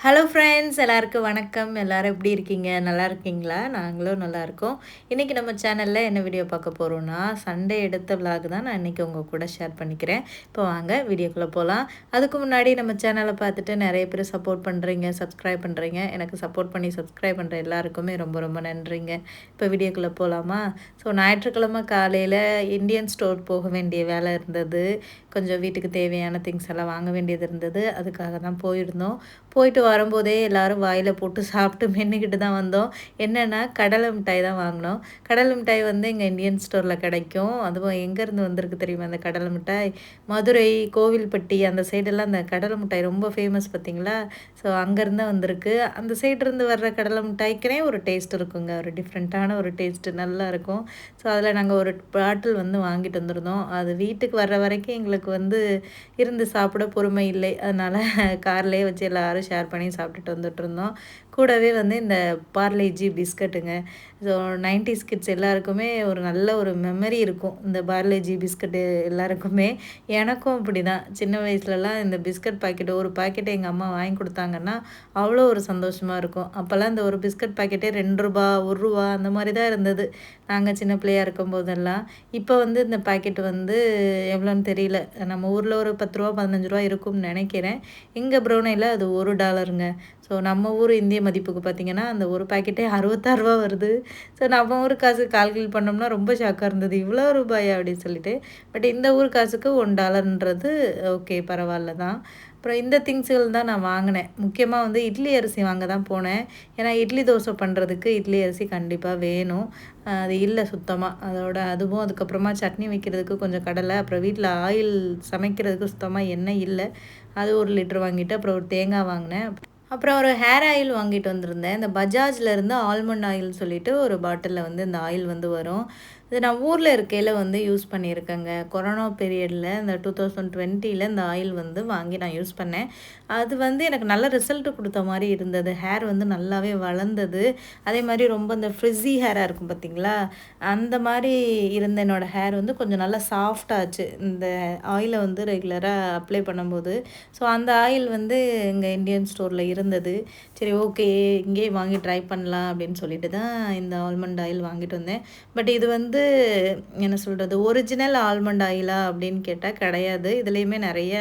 Hello friends எல்லாருக்கும் வணக்கம். எல்லாரும் எப்படி இருக்கீங்க? நல்லா இருக்கீங்களா? நாங்களும் நல்லா இருக்கோம். இன்றைக்கி நம்ம சேனலில் என்ன வீடியோ பார்க்க போகிறோன்னா, சண்டே எடுத்த விலாக் தான் நான் இன்றைக்கி உங்கள் கூட ஷேர் பண்ணிக்கிறேன். இப்போ வாங்க வீடியோக்குள்ளே போகலாம். அதுக்கு முன்னாடி நம்ம சேனலை பார்த்துட்டு நிறைய பேர் சப்போர்ட் பண்ணுறீங்க, சப்ஸ்கிரைப் பண்ணுறீங்க. எனக்கு சப்போர்ட் பண்ணி சப்ஸ்கிரைப் பண்ணுற எல்லாருக்குமே ரொம்ப ரொம்ப நன்றிங்க. இப்போ வீடியோக்குள்ளே போகலாமா? ஸோ ஞாயிற்றுக்கிழமை காலையில் இந்தியன் ஸ்டோர் போக வேண்டிய வேலை இருந்தது. கொஞ்சம் வீட்டுக்கு தேவையான திங்ஸ் எல்லாம் வாங்க வேண்டியது இருந்தது. அதுக்காக தான் போயிருந்தோம். போயிட்டு வரும்போதே எல்லோரும் வாயில் போட்டு சாப்பிட்டு மென்னுக்கிட்டு தான் வந்தோம். என்னென்னா கடலை மிட்டாய் தான் வாங்கினோம். கடலை மிட்டாய் வந்து இங்கே இந்தியன் ஸ்டோரில் கிடைக்கும். அதுவும் எங்கேருந்து வந்திருக்கு தெரியுமா அந்த கடலை மிட்டாய்? மதுரை, கோவில்பட்டி அந்த சைடெல்லாம் அந்த கடலை மிட்டாய் ரொம்ப ஃபேமஸ் பார்த்திங்களா? ஸோ அங்கேருந்து வந்திருக்கு. அந்த சைட்லேருந்து வர்ற கடலை மிட்டாய்க்குனே ஒரு டேஸ்ட் இருக்குங்க. ஒரு டிஃப்ரெண்ட்டான ஒரு டேஸ்ட்டு நல்லாயிருக்கும். ஸோ அதில் நாங்கள் ஒரு பாட்டில் வந்து வாங்கிட்டு வந்திருந்தோம். அது வீட்டுக்கு வர்ற வரைக்கும் எங்களுக்கு வந்து இருந்து சாப்பிட பொறுமை இல்லை. அதனால் கார்லேயே வச்சு எல்லோரும் ஷேர் பண்ணி சாப்பிட்டுட்டு வந்துட்டுருந்தோம். கூடவே வந்து இந்த பார்லேஜி பிஸ்கட்டுங்க. ஸோ 90s கிட்ஸ் எல்லாருக்குமே ஒரு நல்ல ஒரு மெமரி இருக்கும் இந்த பார்லேஜி பிஸ்கட்டு எல்லாருக்குமே. எனக்கும் அப்படி தான். சின்ன வயசுலலாம் இந்த பிஸ்கட் பாக்கெட்டு ஒரு பாக்கெட்டை எங்கள் அம்மா வாங்கி கொடுத்தாங்கன்னா அவ்வளோ ஒரு சந்தோஷமாக இருக்கும். அப்போல்லாம் இந்த ஒரு பிஸ்கட் பாக்கெட்டே ரூ. 2 ரூ. 1 அந்த மாதிரி தான் இருந்தது நாங்கள் சின்ன பிள்ளையாக இருக்கும்போதெல்லாம். இப்போ வந்து இந்த பாக்கெட் வந்து எவ்வளோன்னு தெரியல. நம்ம ஊரில் ஒரு ரூ. 10 15 இருக்கும்னு நினைக்கிறேன். இங்கே ப்ரௌனையில் அது $1ங்க. ஸோ நம்ம ஊர் இந்திய மதிப்புக்கு பார்த்திங்கன்னா அந்த ஒரு பாக்கெட்டே ரூ. 66 வருது. ஸோ நம்ம ஊர் காசு கால்குலேட் பண்ணோம்னா ரொம்ப ஷாக்காக இருந்தது. இவ்வளோ ரூபாயா அப்படின்னு சொல்லிட்டு. பட் இந்த ஊர் காசுக்கு $1ன்றது ஓகே பரவாயில்ல தான். அப்புறம் இந்த திங்ஸுகள் தான் நான் வாங்கினேன். முக்கியமாக வந்து இட்லி அரிசி வாங்க தான் போனேன். ஏன்னா இட்லி தோசை பண்ணுறதுக்கு இட்லி அரிசி கண்டிப்பாக வேணும். அது இல்லை சுத்தமாக. அதுவும் அதுக்கப்புறமா சட்னி வைக்கிறதுக்கு கொஞ்சம் கடலை, அப்புறம் வீட்டில் ஆயில் சமைக்கிறதுக்கு சுத்தமாக எண்ணெய் இல்லை. அது 1 லிட்டர் வாங்கிட்டு அப்புறம் ஒரு தேங்காய் வாங்கினேன். அப்புறம் ஒரு ஹேர் ஆயில் வாங்கிட்டு வந்திருந்தேன். இந்த பஜாஜ்லேருந்து ஆல்மண்ட் ஆயில்னு சொல்லிட்டு ஒரு பாட்டிலில் வந்து இந்த ஆயில் வந்து வரும். இது நான் ஊரில் இருக்கையில் வந்து யூஸ் பண்ணியிருக்கேங்க. கொரோனா பீரியடில் இந்த 2020ல் இந்த ஆயில் வந்து வாங்கி நான் யூஸ் பண்ணேன். அது வந்து எனக்கு நல்ல ரிசல்ட்டு கொடுத்த மாதிரி இருந்தது. ஹேர் வந்து நல்லாவே வளர்ந்தது. அதே மாதிரி ரொம்ப இந்த ஃப்ரிஸி ஹேராக இருக்கும் பார்த்திங்களா? அந்த மாதிரி இருந்த என்னோடய ஹேர் வந்து கொஞ்சம் நல்லா சாஃப்டாச்சு இந்த ஆயிலை வந்து ரெகுலராக அப்ளை பண்ணும்போது. ஸோ அந்த ஆயில் வந்து இங்கே இந்தியன் ஸ்டோரில் இருந்தது. சரி ஓகே இங்கேயே வாங்கி ட்ரை பண்ணலாம் அப்படின்னு சொல்லிட்டு தான் இந்த ஆல்மண்ட் ஆயில் வாங்கிட்டு வந்தேன். பட் இது வந்து என்ன சொல்கிறது, ஒரிஜினல் ஆல்மண்ட் ஆயிலா அப்படின்னு கேட்டால் கிடையாது. இதுலேயுமே நிறைய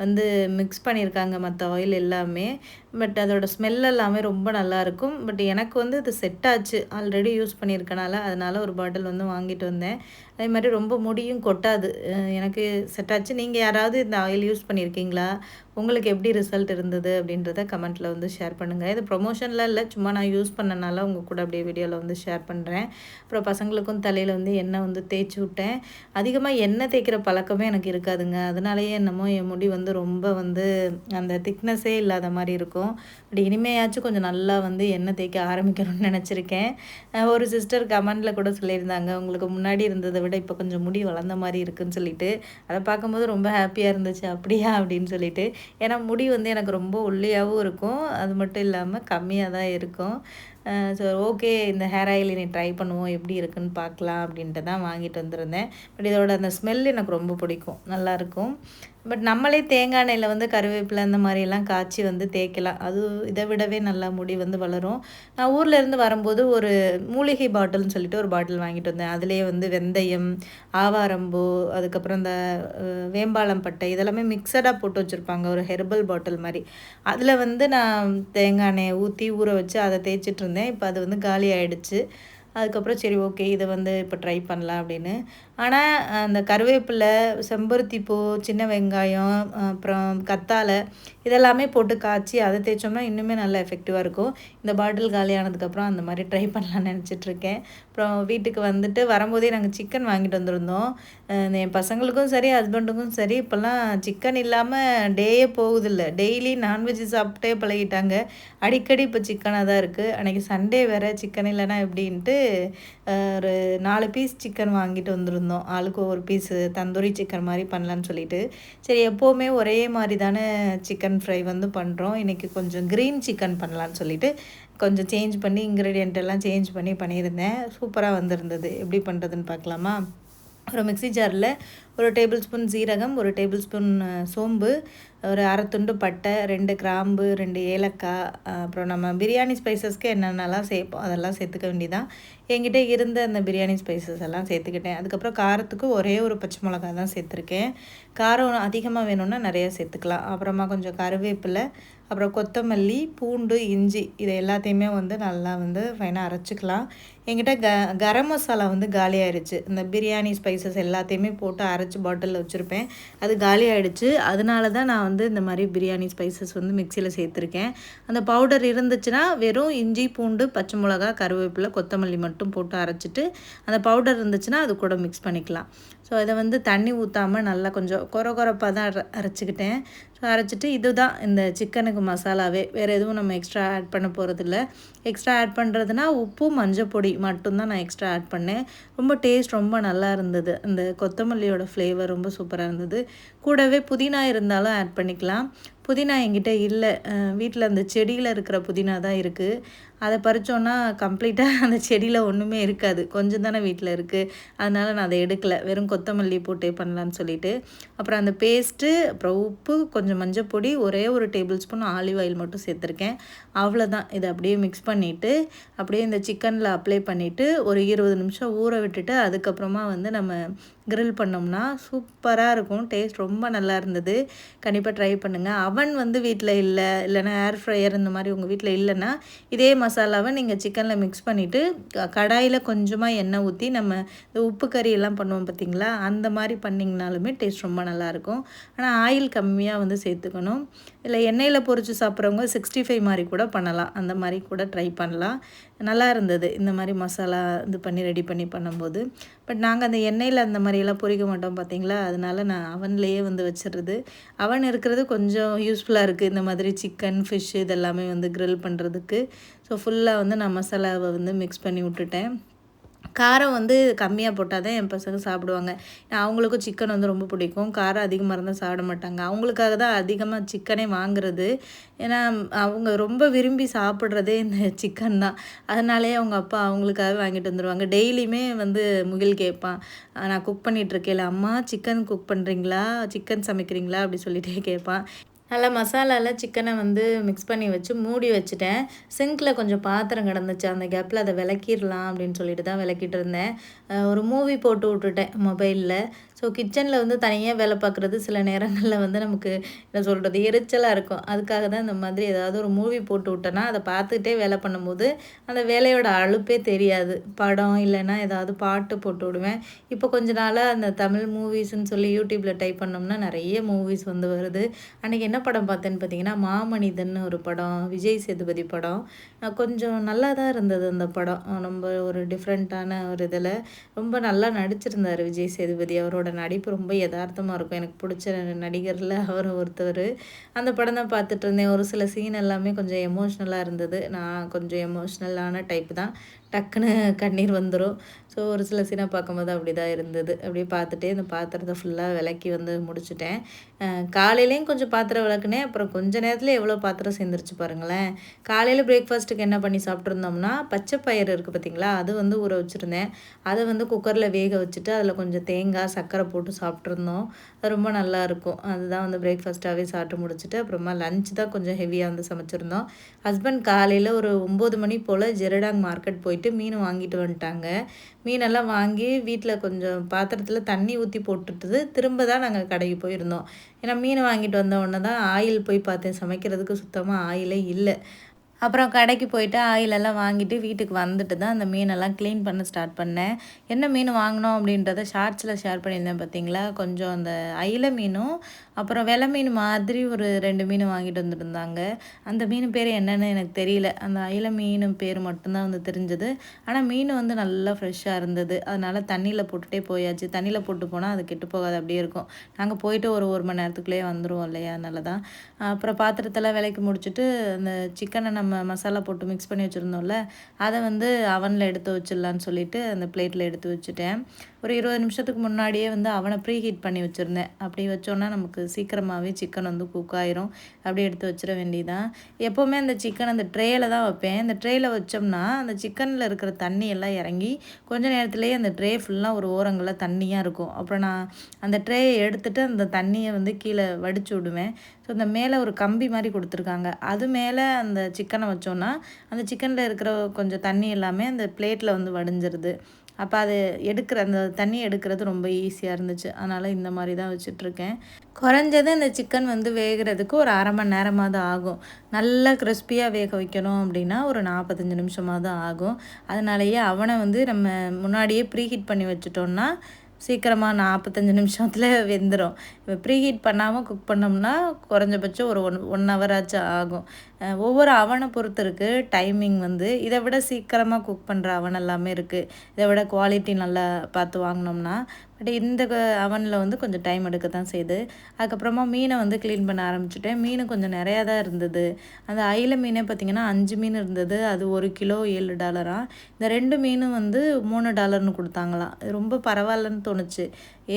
வந்து மிக்ஸ் பண்ணியிருக்காங்க மற்ற ஆயில் எல்லாமே. பட் அதோட ஸ்மெல் எல்லாமே ரொம்ப நல்லாயிருக்கும். பட் எனக்கு வந்து இது செட் ஆச்சு. ஆல்ரெடி யூஸ் பண்ணியிருக்கனால அதனால் ஒரு பாட்டில் வந்து வாங்கிட்டு வந்தேன். அதே மாதிரி ரொம்ப முடியும் கொட்டாது. எனக்கு செட் ஆச்சு. நீங்கள் யாராவது இந்த ஆயில் யூஸ் பண்ணியிருக்கீங்களா? உங்களுக்கு எப்படி ரிசல்ட் இருந்தது அப்படின்றத கமெண்ட்டில் வந்து ஷேர் பண்ணுங்கள். இது ப்ரொமோஷன்லாம் இல்லை, சும்மா நான் யூஸ் பண்ணனால உங்கள் கூட அப்படியே வீடியோவில் வந்து ஷேர் பண்ணுறேன். அப்புறம் பசங்களுக்கும் தலையில் வந்து எண்ணெய் வந்து தேய்ச்சி விட்டேன். அதிகமாக எண்ணெய் தேய்க்கிற பழக்கமே எனக்கு இருக்காதுங்க. அதனாலேயே என்னமோ என் முடி வந்து ரொம்ப வந்து அந்த திக்னஸே இல்லாத மாதிரி இருக்கும். அப்படி இனிமேயாச்சும் கொஞ்சம் நல்லா வந்து எண்ணெய் தேய்க்க ஆரம்பிக்கணும்னு நினச்சிருக்கேன். ஒரு சிஸ்டர் கமெண்டில் கூட சொல்லியிருந்தாங்க, உங்களுக்கு முன்னாடி இருந்ததை விட இப்போ கொஞ்சம் முடி வளர்ந்த மாதிரி இருக்குதுன்னு சொல்லிட்டு. அதை பார்க்கும்போது ரொம்ப ஹாப்பியாக இருந்துச்சு. அப்படியா அப்படின்னு சொல்லிட்டு. ஏன்னா முடி வந்து எனக்கு ரொம்ப ஒல்லியாகவும் இருக்கும். அது மட்டும் இல்லாமல் கம்மியாக தான் இருக்கும். ஸோ ஓகே இந்த ஹேர் ஆயில் நீ ட்ரை பண்ணுவோம் எப்படி இருக்குன்னு பார்க்கலாம் அப்படின்ட்டு தான் வாங்கிட்டு வந்திருந்தேன். பட் இதோட அந்த ஸ்மெல் எனக்கு ரொம்ப பிடிக்கும், நல்லாயிருக்கும். பட் நம்மளே தேங்காய் எண்ணெயில் வந்து கருவேப்பிலை அந்த மாதிரிலாம் காய்ச்சி வந்து தேய்க்கலாம். அது இதை விடவே நல்லா முடி வந்து வளரும். நான் ஊர்லேருந்து வரும்போது ஒரு மூலிகை பாட்டில்னு சொல்லிட்டு ஒரு பாட்டில் வாங்கிட்டு வந்தேன். அதுலேயே வந்து வெந்தயம், ஆவாரம்பூ, அதுக்கப்புறம் இந்த வேம்பாலம் பட்டை இதெல்லாமே மிக்சடாக போட்டு வச்சுருப்பாங்க ஒரு ஹெர்பல் பாட்டில் மாதிரி. அதில் வந்து நான் தேங்காய் எண்ணெயை ஊற்றி ஊற வச்சு அதை தேய்ச்சிட்டு இருந்தேன். இப்போ அது வந்து காலி ஆகிடுச்சு. அதுக்கப்புறம் சரி ஓகே இதை வந்து இப்போ ட்ரை பண்ணலாம் அப்படின்னு. ஆனால் அந்த கருவேப்பிலை, செம்பருத்தி பூ, சின்ன வெங்காயம், அப்புறம் கத்தாழை இதெல்லாமே போட்டு காய்ச்சி அதை தேய்ச்சோம்னா இன்னுமே நல்லா எஃபெக்டிவாக இருக்கும். இந்த பாட்டில் காலியானதுக்கப்புறம் அந்த மாதிரி ட்ரை பண்ணலான்னு நினச்சிட்ருக்கேன். அப்புறம் வீட்டுக்கு வந்துட்டு வரும்போதே நாங்கள் சிக்கன் வாங்கிட்டு வந்திருந்தோம். என் பசங்களுக்கும் சரி ஹஸ்பண்டுக்கும் சரி இப்போல்லாம் சிக்கன் இல்லாமல் டேயே போகுதில்ல. டெய்லி நான்வெஜ் சாப்பிட்டே பழகிட்டாங்க. அடிக்கடி இப்போ சிக்கனாக தான் இருக்குது. அன்றைக்கி சண்டே வேறு சிக்கன் இல்லைன்னா எப்படின்ட்டு ஒரு 4 பீஸ் சிக்கன் வாங்கிட்டு வந்திருந்தோம். ஆளுக்கு ஒரு பீஸு தந்தூரி சிக்கன் மாதிரி பண்ணலான்னு சொல்லிட்டு. சரி எப்போவுமே ஒரே மாதிரி தானே சிக்கன் ஃப்ரை வந்து பண்ணுறோம். இன்றைக்கி கொஞ்சம் க்ரீன் சிக்கன் பண்ணலான்னு சொல்லிட்டு கொஞ்சம் சேஞ்ச் பண்ணி இன்க்ரீடியன்ட் எல்லாம் சேஞ்ச் பண்ணி பண்ணியிருந்தேன். சூப்பராக வந்திருந்தது. எப்படி பண்ணுறதுன்னு பார்க்கலாமா? ஒரு மிக்ஸி ஜாரில் 1 டேபிள் ஸ்பூன் சீரகம், 1 டேபிள் ஸ்பூன் சோம்பு, ஒரு அரை துண்டு பட்டை, 2 கிராம்பு, 2 ஏலக்காய், அப்புறம் நம்ம பிரியாணி ஸ்பைசஸ்க்கு என்னென்னலாம் சேர்ப்போம் அதெல்லாம் சேர்த்துக்க வேண்டியதான். என்கிட்ட இருந்த அந்த பிரியாணி ஸ்பைசஸ் எல்லாம் சேர்த்துக்கிட்டேன். அதுக்கப்புறம் காரத்துக்கு ஒரே ஒரு பச்சை மிளகா தான் சேர்த்துருக்கேன். காரம் அதிகமாக வேணும்னா நிறையா சேர்த்துக்கலாம். அப்புறமா கொஞ்சம் கருவேப்பிலை, அப்புறம் கொத்தமல்லி, பூண்டு, இஞ்சி இதை எல்லாத்தையுமே வந்து நல்லா வந்து ஃபைனாக அரைச்சிக்கலாம். என்கிட்ட கரம் மசாலா வந்து காலி ஆயிடுச்சு. இந்த பிரியாணி ஸ்பைசஸ் எல்லாத்தையுமே போட்டு அரைச்சி பாட்டிலில் வச்சுருப்பேன். அது காலி ஆகிடுச்சு. அதனால தான் நான் வந்து இந்த மாதிரி பிரியாணி ஸ்பைசஸ் வந்து மிக்சியில் சேர்த்துருக்கேன். அந்த பவுடர் இருந்துச்சுன்னா வெறும் இஞ்சி, பூண்டு, பச்சை மிளகா, கருவேப்பிலை, கொத்தமல்லி மட்டும் போட்டு அரைச்சிட்டு, அந்த பவுடர் இருந்துச்சுன்னா அது கூட மிக்ஸ் பண்ணிக்கலாம். ஸோ இதை வந்து தண்ணி ஊற்றாமல் நல்லா கொஞ்சம் கொரப்பாக தான் அரைச்சிக்கிட்டேன். ஸோ அரைச்சிட்டு இதுதான் இந்த சிக்கனுக்கு மசாலாவே. வேறு எதுவும் நம்ம எக்ஸ்ட்ரா ஆட் பண்ண போகிறதில்ல. எக்ஸ்ட்ரா ஆட் பண்ணுறதுனா உப்பு, மஞ்சள் பொடி மட்டும்தான் நான் எக்ஸ்ட்ரா ஆட் பண்ணேன். ரொம்ப டேஸ்ட் ரொம்ப நல்லா இருந்தது. அந்த கொத்தமல்லியோட ஃப்ளேவர் ரொம்ப சூப்பராக இருந்தது. கூடவே புதினா இருந்தாலும் ஆட் பண்ணிக்கலாம். புதினா என்கிட்ட இல்லை. வீட்டில் அந்த செடியில் இருக்கிற புதினா தான் இருக்குது. அதை பறித்தோன்னா கம்ப்ளீட்டாக அந்த செடியில் ஒன்றுமே இருக்காது. கொஞ்சம் தானே வீட்டில் இருக்குது. அதனால் நான் அதை எடுக்கலை. வெறும் கொத்தமல்லி போட்டே பண்ணலான்னு சொல்லிட்டு, அப்புறம் அந்த பேஸ்ட்டு, அப்புறம் உப்பு, கொஞ்சம் மஞ்சள் பொடி, ஒரே ஒரு டேபிள் ஸ்பூன் ஆலிவ் ஆயில் மட்டும் சேர்த்துருக்கேன். அவ்வளோதான். இதை அப்படியே மிக்ஸ் பண்ணிவிட்டு அப்படியே இந்த சிக்கனில் அப்ளை பண்ணிவிட்டு ஒரு 20 நிமிஷம் ஊற விட்டுட்டு அதுக்கப்புறமா வந்து நம்ம கிரில் பண்ணோம்னா சூப்பராக இருக்கும். டேஸ்ட் ரொம்ப நல்லா இருந்தது. கண்டிப்பாக ட்ரை பண்ணுங்கள். அவன் வந்து வீட்டில் இல்லை, இல்லைனா ஏர் ஃப்ரையர் இந்த மாதிரி உங்கள் வீட்டில் இல்லைன்னா இதே மசாலாவை நீங்கள் சிக்கனில் மிக்ஸ் பண்ணிவிட்டு கடாயில் கொஞ்சமாக எண்ணெய் ஊற்றி நம்ம இந்த உப்பு கறி எல்லாம் பண்ணுவோம் பார்த்திங்களா, அந்த மாதிரி பண்ணிங்கனாலுமே டேஸ்ட் ரொம்ப நல்லாயிருக்கும். ஆனால் ஆயில் கம்மியாக வந்து சேர்த்துக்கணும். இல்லை எண்ணெயில் பொரித்து சாப்பிட்றவங்க 65 மாதிரி கூட பண்ணலாம். அந்த மாதிரி கூட ட்ரை பண்ணலாம். நல்லா இருந்தது இந்த மாதிரி மசாலா இது பண்ணி ரெடி பண்ணி பண்ணும்போது. பட் நாங்கள் அந்த எண்ணெயில் அந்த மாதிரியெல்லாம் பொரிக்க மாட்டோம் பார்த்திங்களா, அதனால நான் அவன்லேயே வந்து வச்சிடுறது. அவன் இருக்கிறது கொஞ்சம் யூஸ்ஃபுல்லாக இருக்குது. இந்த மாதிரி சிக்கன், ஃபிஷ் இதெல்லாமே வந்து கிரில் பண்ணுறதுக்கு. ஸோ ஃபுல்லாக வந்து நான் மசாலாவை வந்து மிக்ஸ் பண்ணி விட்டுட்டேன். காரம் வந்து கம்மியாக போட்டால் தான் என் பசங்க சாப்பிடுவாங்க. அவங்களுக்கும் சிக்கன் வந்து ரொம்ப பிடிக்கும். காரம் அதிகமாக இருந்தால் சாப்பிட மாட்டாங்க. அவங்களுக்காக தான் அதிகமாக சிக்கனே வாங்குறது. ஏன்னா அவங்க ரொம்ப விரும்பி சாப்பிட்றதே இந்த சிக்கன் தான். அதனாலேயே அவங்க அப்பா அவங்களுக்காக வாங்கிட்டு வந்துடுவாங்க. டெய்லியுமே வந்து முகில் கேட்பான், நான் குக் பண்ணிகிட்ருக்கேன், அம்மா சிக்கன் குக் பண்ணுறீங்களா, சிக்கன் சமைக்கிறீங்களா அப்படி சொல்லிகிட்டே கேட்பான். நல்லா மசாலாவில் சிக்கனை வந்து மிக்ஸ் பண்ணி வச்சு மூடி வச்சுட்டேன். சிங்கில் கொஞ்சம் பாத்திரம் கிடந்துச்சு. அந்த கேப்பில் அதை விளக்கிடலாம் அப்படின்னு சொல்லிட்டு தான் விளக்கிட்டு இருந்தேன். ஒரு மூவி போட்டு விட்டுட்டேன் மொபைலில். ஸோ கிச்சனில் வந்து தனியாக வேலை பார்க்குறது சில நேரங்களில் வந்து நமக்கு என்ன சொல்கிறது எரிச்சலாக இருக்கும். அதுக்காக தான் இந்த மாதிரி ஏதாவது ஒரு மூவி போட்டு விட்டேன்னா அதை பார்த்துக்கிட்டே வேலை பண்ணும்போது அந்த வேலையோட அலுப்பே தெரியாது. படம் இல்லைன்னா ஏதாவது பாட்டு போட்டு விடுவேன். இப்போ கொஞ்ச நாளாக அந்த தமிழ் மூவிஸ்ன்னு சொல்லி யூடியூப்பில் டைப் பண்ணோம்னா நிறைய மூவிஸ் வந்து வருது. அன்றைக்கி என்ன படம் பார்த்தேன்னு பார்த்தீங்கன்னா, மாமனிதன் ஒரு படம், விஜய் சேதுபதி படம். கொஞ்சம் நல்லா தான் இருந்தது அந்த படம். ரொம்ப ஒரு டிஃப்ரெண்ட்டான ஒரு இதில் ரொம்ப நல்லா நடிச்சிருந்தார் விஜய் சேதுபதி. அவரோட நடிப்பு ரொம்ப யதார்த்தமாக இருக்கும். எனக்கு பிடிச்ச நடிகரில் அவர் ஒருத்தவர். அந்த படம் தான் பார்த்துட்டு இருந்தேன். ஒரு சில சீன் எல்லாமே கொஞ்சம் எமோஷ்னலாக இருந்தது. நான் கொஞ்சம் எமோஷ்னலான டைப்பு தான். டக்குன்னு கண்ணீர் வந்துடும். ஸோ ஒரு சில சீனை பார்க்கும்போது அப்படி தான் இருந்தது. அப்படியே பார்த்துட்டே இந்த பாத்திரத்தை ஃபுல்லாக விளக்கி வந்து முடிச்சுட்டேன். காலையிலேயும் கொஞ்சம் பாத்திரம் விளக்குனேன். அப்புறம் கொஞ்சம் நேரத்தில் எவ்வளோ பாத்திரம் சேர்ந்துருச்சு பாருங்களேன். காலையில் பிரேக்ஃபாஸ்ட்டுக்கு என்ன பண்ணி சாப்பிட்ருந்தோம்னா, பச்சை பயிறு இருக்குது பார்த்திங்களா, அது வந்து ஊற வச்சுருந்தேன். அதை வந்து குக்கரில் வேக வச்சுட்டு அதில் கொஞ்சம் தேங்காய், சர்க்கரை போட்டு சாப்பிட்ருந்தோம். அது ரொம்ப நல்லாயிருக்கும். அதுதான் வந்து பிரேக்ஃபாஸ்ட்டாகவே சாப்பிட்டு முடிச்சுட்டு அப்புறமா லஞ்ச் தான் கொஞ்சம் ஹெவியாக வந்து சமைச்சிருந்தோம். ஹஸ்பண்ட் காலையில் ஒரு 9 மணி போல் ஜெரடாங் மார்க்கெட் போயிட்டு மீன் வாங்கிட்டு வந்துட்டாங்க. மீனெல்லாம் வாங்கி வீட்டில் கொஞ்சம் பாத்திரத்தில் தண்ணி ஊற்றி போட்டுட்டு திரும்ப தான் நாங்கள் கடைக்கு போயிருந்தோம். ஏன்னா மீன் வாங்கிட்டு வந்த உடனே தான் ஆயில் போய் பார்த்தேன். சமைக்கிறதுக்கு சுத்தமாக ஆயிலே இல்லை. அப்புறம் கடைக்கு போயிட்டு ஆயிலெல்லாம் வாங்கிட்டு வீட்டுக்கு வந்துட்டு தான் அந்த மீனெல்லாம் க்ளீன் பண்ண ஸ்டார்ட் பண்ணேன். என்ன மீன் வாங்கினோம் அப்படின்றத ஷார்ட்ஸில் ஷேர் பண்ணியிருந்தேன் பார்த்தீங்களா. கொஞ்சம் அந்த அயிலை மீனும் அப்புறம் வெலை மீன் மாதிரி ஒரு 2 மீன் வாங்கிட்டு வந்துருந்தாங்க. அந்த மீன் பேர் என்னென்னு எனக்கு தெரியல. அந்த அயிலை மீன் பேர் மட்டும்தான் வந்து தெரிஞ்சது. ஆனால் மீன் வந்து நல்லா ஃப்ரெஷ்ஷாக இருந்தது. அதனால் தண்ணியில் போட்டுகிட்டே போயாச்சு. தண்ணியில் போட்டு போனால் அது கெட்டு போகாது, அப்படியே இருக்கும். நாங்கள் போயிட்டு ஒரு மணி நேரத்துக்குள்ளேயே வந்துடுவோம் இல்லையா, அதனால தான். அப்புறம் பாத்திரத்தெல்லாம் விலைக்கு முடிச்சுட்டு அந்த சிக்கனை நம்ம நம்ம மசாலா போட்டு மிக்ஸ் பண்ணி வச்சுருந்தோம்ல, அதை வந்து அவனில் எடுத்து வச்சிடலான்னு சொல்லிட்டு அந்த பிளேட்டில் எடுத்து வச்சுட்டேன். ஒரு 20 நிமிஷத்துக்கு முன்னாடியே வந்து அவனை ப்ரீ ஹீட் பண்ணி வச்சுருந்தேன். அப்படி வச்சோன்னா நமக்கு சீக்கிரமாகவே சிக்கன் வந்து குக் ஆயிரும். அப்படியே எடுத்து வச்சிட வேண்டியதான். எப்போவுமே அந்த சிக்கன் அந்த ட்ரேயில் தான் வைப்பேன். இந்த ட்ரேயில் வச்சோம்னா அந்த சிக்கனில் இருக்கிற தண்ணி எல்லாம் இறங்கி கொஞ்ச நேரத்துலேயே அந்த ட்ரே ஃபுல்லாக ஒரு ஓரங்களில் தண்ணியாக இருக்கும். அப்புறம் நான் அந்த ட்ரேயை எடுத்துகிட்டு அந்த தண்ணியை வந்து கீழே வடித்து விடுவேன். ஸோ இந்த மேலே ஒரு கம்பி மாதிரி கொடுத்துருக்காங்க. அது மேலே அந்த சிக்கனை வச்சோன்னா அந்த சிக்கனில் இருக்கிற கொஞ்சம் தண்ணி எல்லாமே அந்த பிளேட்டில் வந்து வடிஞ்சிருது. அப்போ அது அந்த தண்ணி எடுக்கிறது ரொம்ப ஈஸியாக இருந்துச்சு. அதனால் இந்த மாதிரி தான் வச்சுட்ருக்கேன். குறைஞ்சது இந்த சிக்கன் வந்து வேகிறதுக்கு ஒரு 1/2 மணி நேரமாவது ஆகும். நல்லா கிறிஸ்பியாக வேக வைக்கணும் அப்படின்னா ஒரு 45 நிமிஷமாவது ஆகும். அதனாலேயே அவனை வந்து நம்ம முன்னாடியே ப்ரீ ஹீட் பண்ணி வச்சுட்டோன்னா சீக்கிரமாக 45 நிமிஷத்தில் வெந்துடும். இப்போ ப்ரீ ஹீட் பண்ணாமல் குக் பண்ணோம்னா குறைஞ்சபட்சம் ஒரு 1 ஹவராச்சும் ஆகும். ஒவ்வொரு அவனை பொறுத்து இருக்குது டைமிங் வந்து. இதை விட சீக்கிரமாக குக் பண்ணுற அவன் எல்லாமே இருக்குது. இதை விட குவாலிட்டி நல்லா பார்த்து வாங்கினோம்னா. பட் இந்த அவனில் வந்து கொஞ்சம் டைம் எடுக்க தான் செய்யுது. அதுக்கப்புறமா மீனை வந்து க்ளீன் பண்ண ஆரம்பிச்சுட்டேன். மீன் கொஞ்சம் நிறையா தான் இருந்தது. அந்த அயில மீனே பார்த்திங்கன்னா 5 மீன் இருந்தது. அது 1 கிலோ $7. இந்த 2 மீனும் வந்து $3 கொடுத்தாங்களாம். ரொம்ப பரவாயில்லன்னு தோணுச்சு.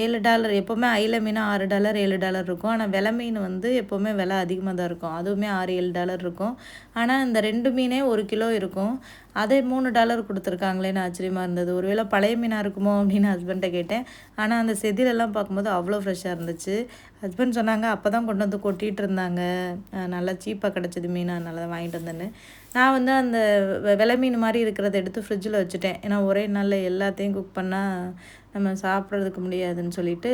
$7 எப்போவுமே அயில மீன் $6 $7 இருக்கும். ஆனால் விலை மீன் வந்து எப்போவுமே விலை அதிகமாக தான் இருக்கும். அதுவுமே $6 இருக்கும். ஆனால் இந்த 2 மீனே 1 கிலோ இருக்கும். அதே $3 கொடுத்துருக்காங்களேன்னு ஆச்சரியமாக இருந்தது. ஒருவேளை பழைய மீனாக இருக்குமோ அப்படின்னு ஹஸ்பண்ட்டை கேட்டேன். ஆனால் அந்த செதிலெல்லாம் பார்க்கும்போது அவ்வளோ ஃப்ரெஷ்ஷாக இருந்துச்சு. ஹஸ்பண்ட் சொன்னாங்க அப்போ தான் கொண்டு வந்து கொட்டிகிட்டு இருந்தாங்க, நல்லா சீப்பாக கிடச்சிது மீன், அதனால தான் வாங்கிட்டு வந்தேன்னு. நான் வந்து அந்த விலை மீன் மாதிரி இருக்கிறத எடுத்து ஃப்ரிட்ஜில் வச்சுட்டேன். ஏன்னா ஒரே நாளில் எல்லாத்தையும் குக் பண்ணால் நம்ம சாப்பிட்றதுக்கு முடியாதுன்னு சொல்லிட்டு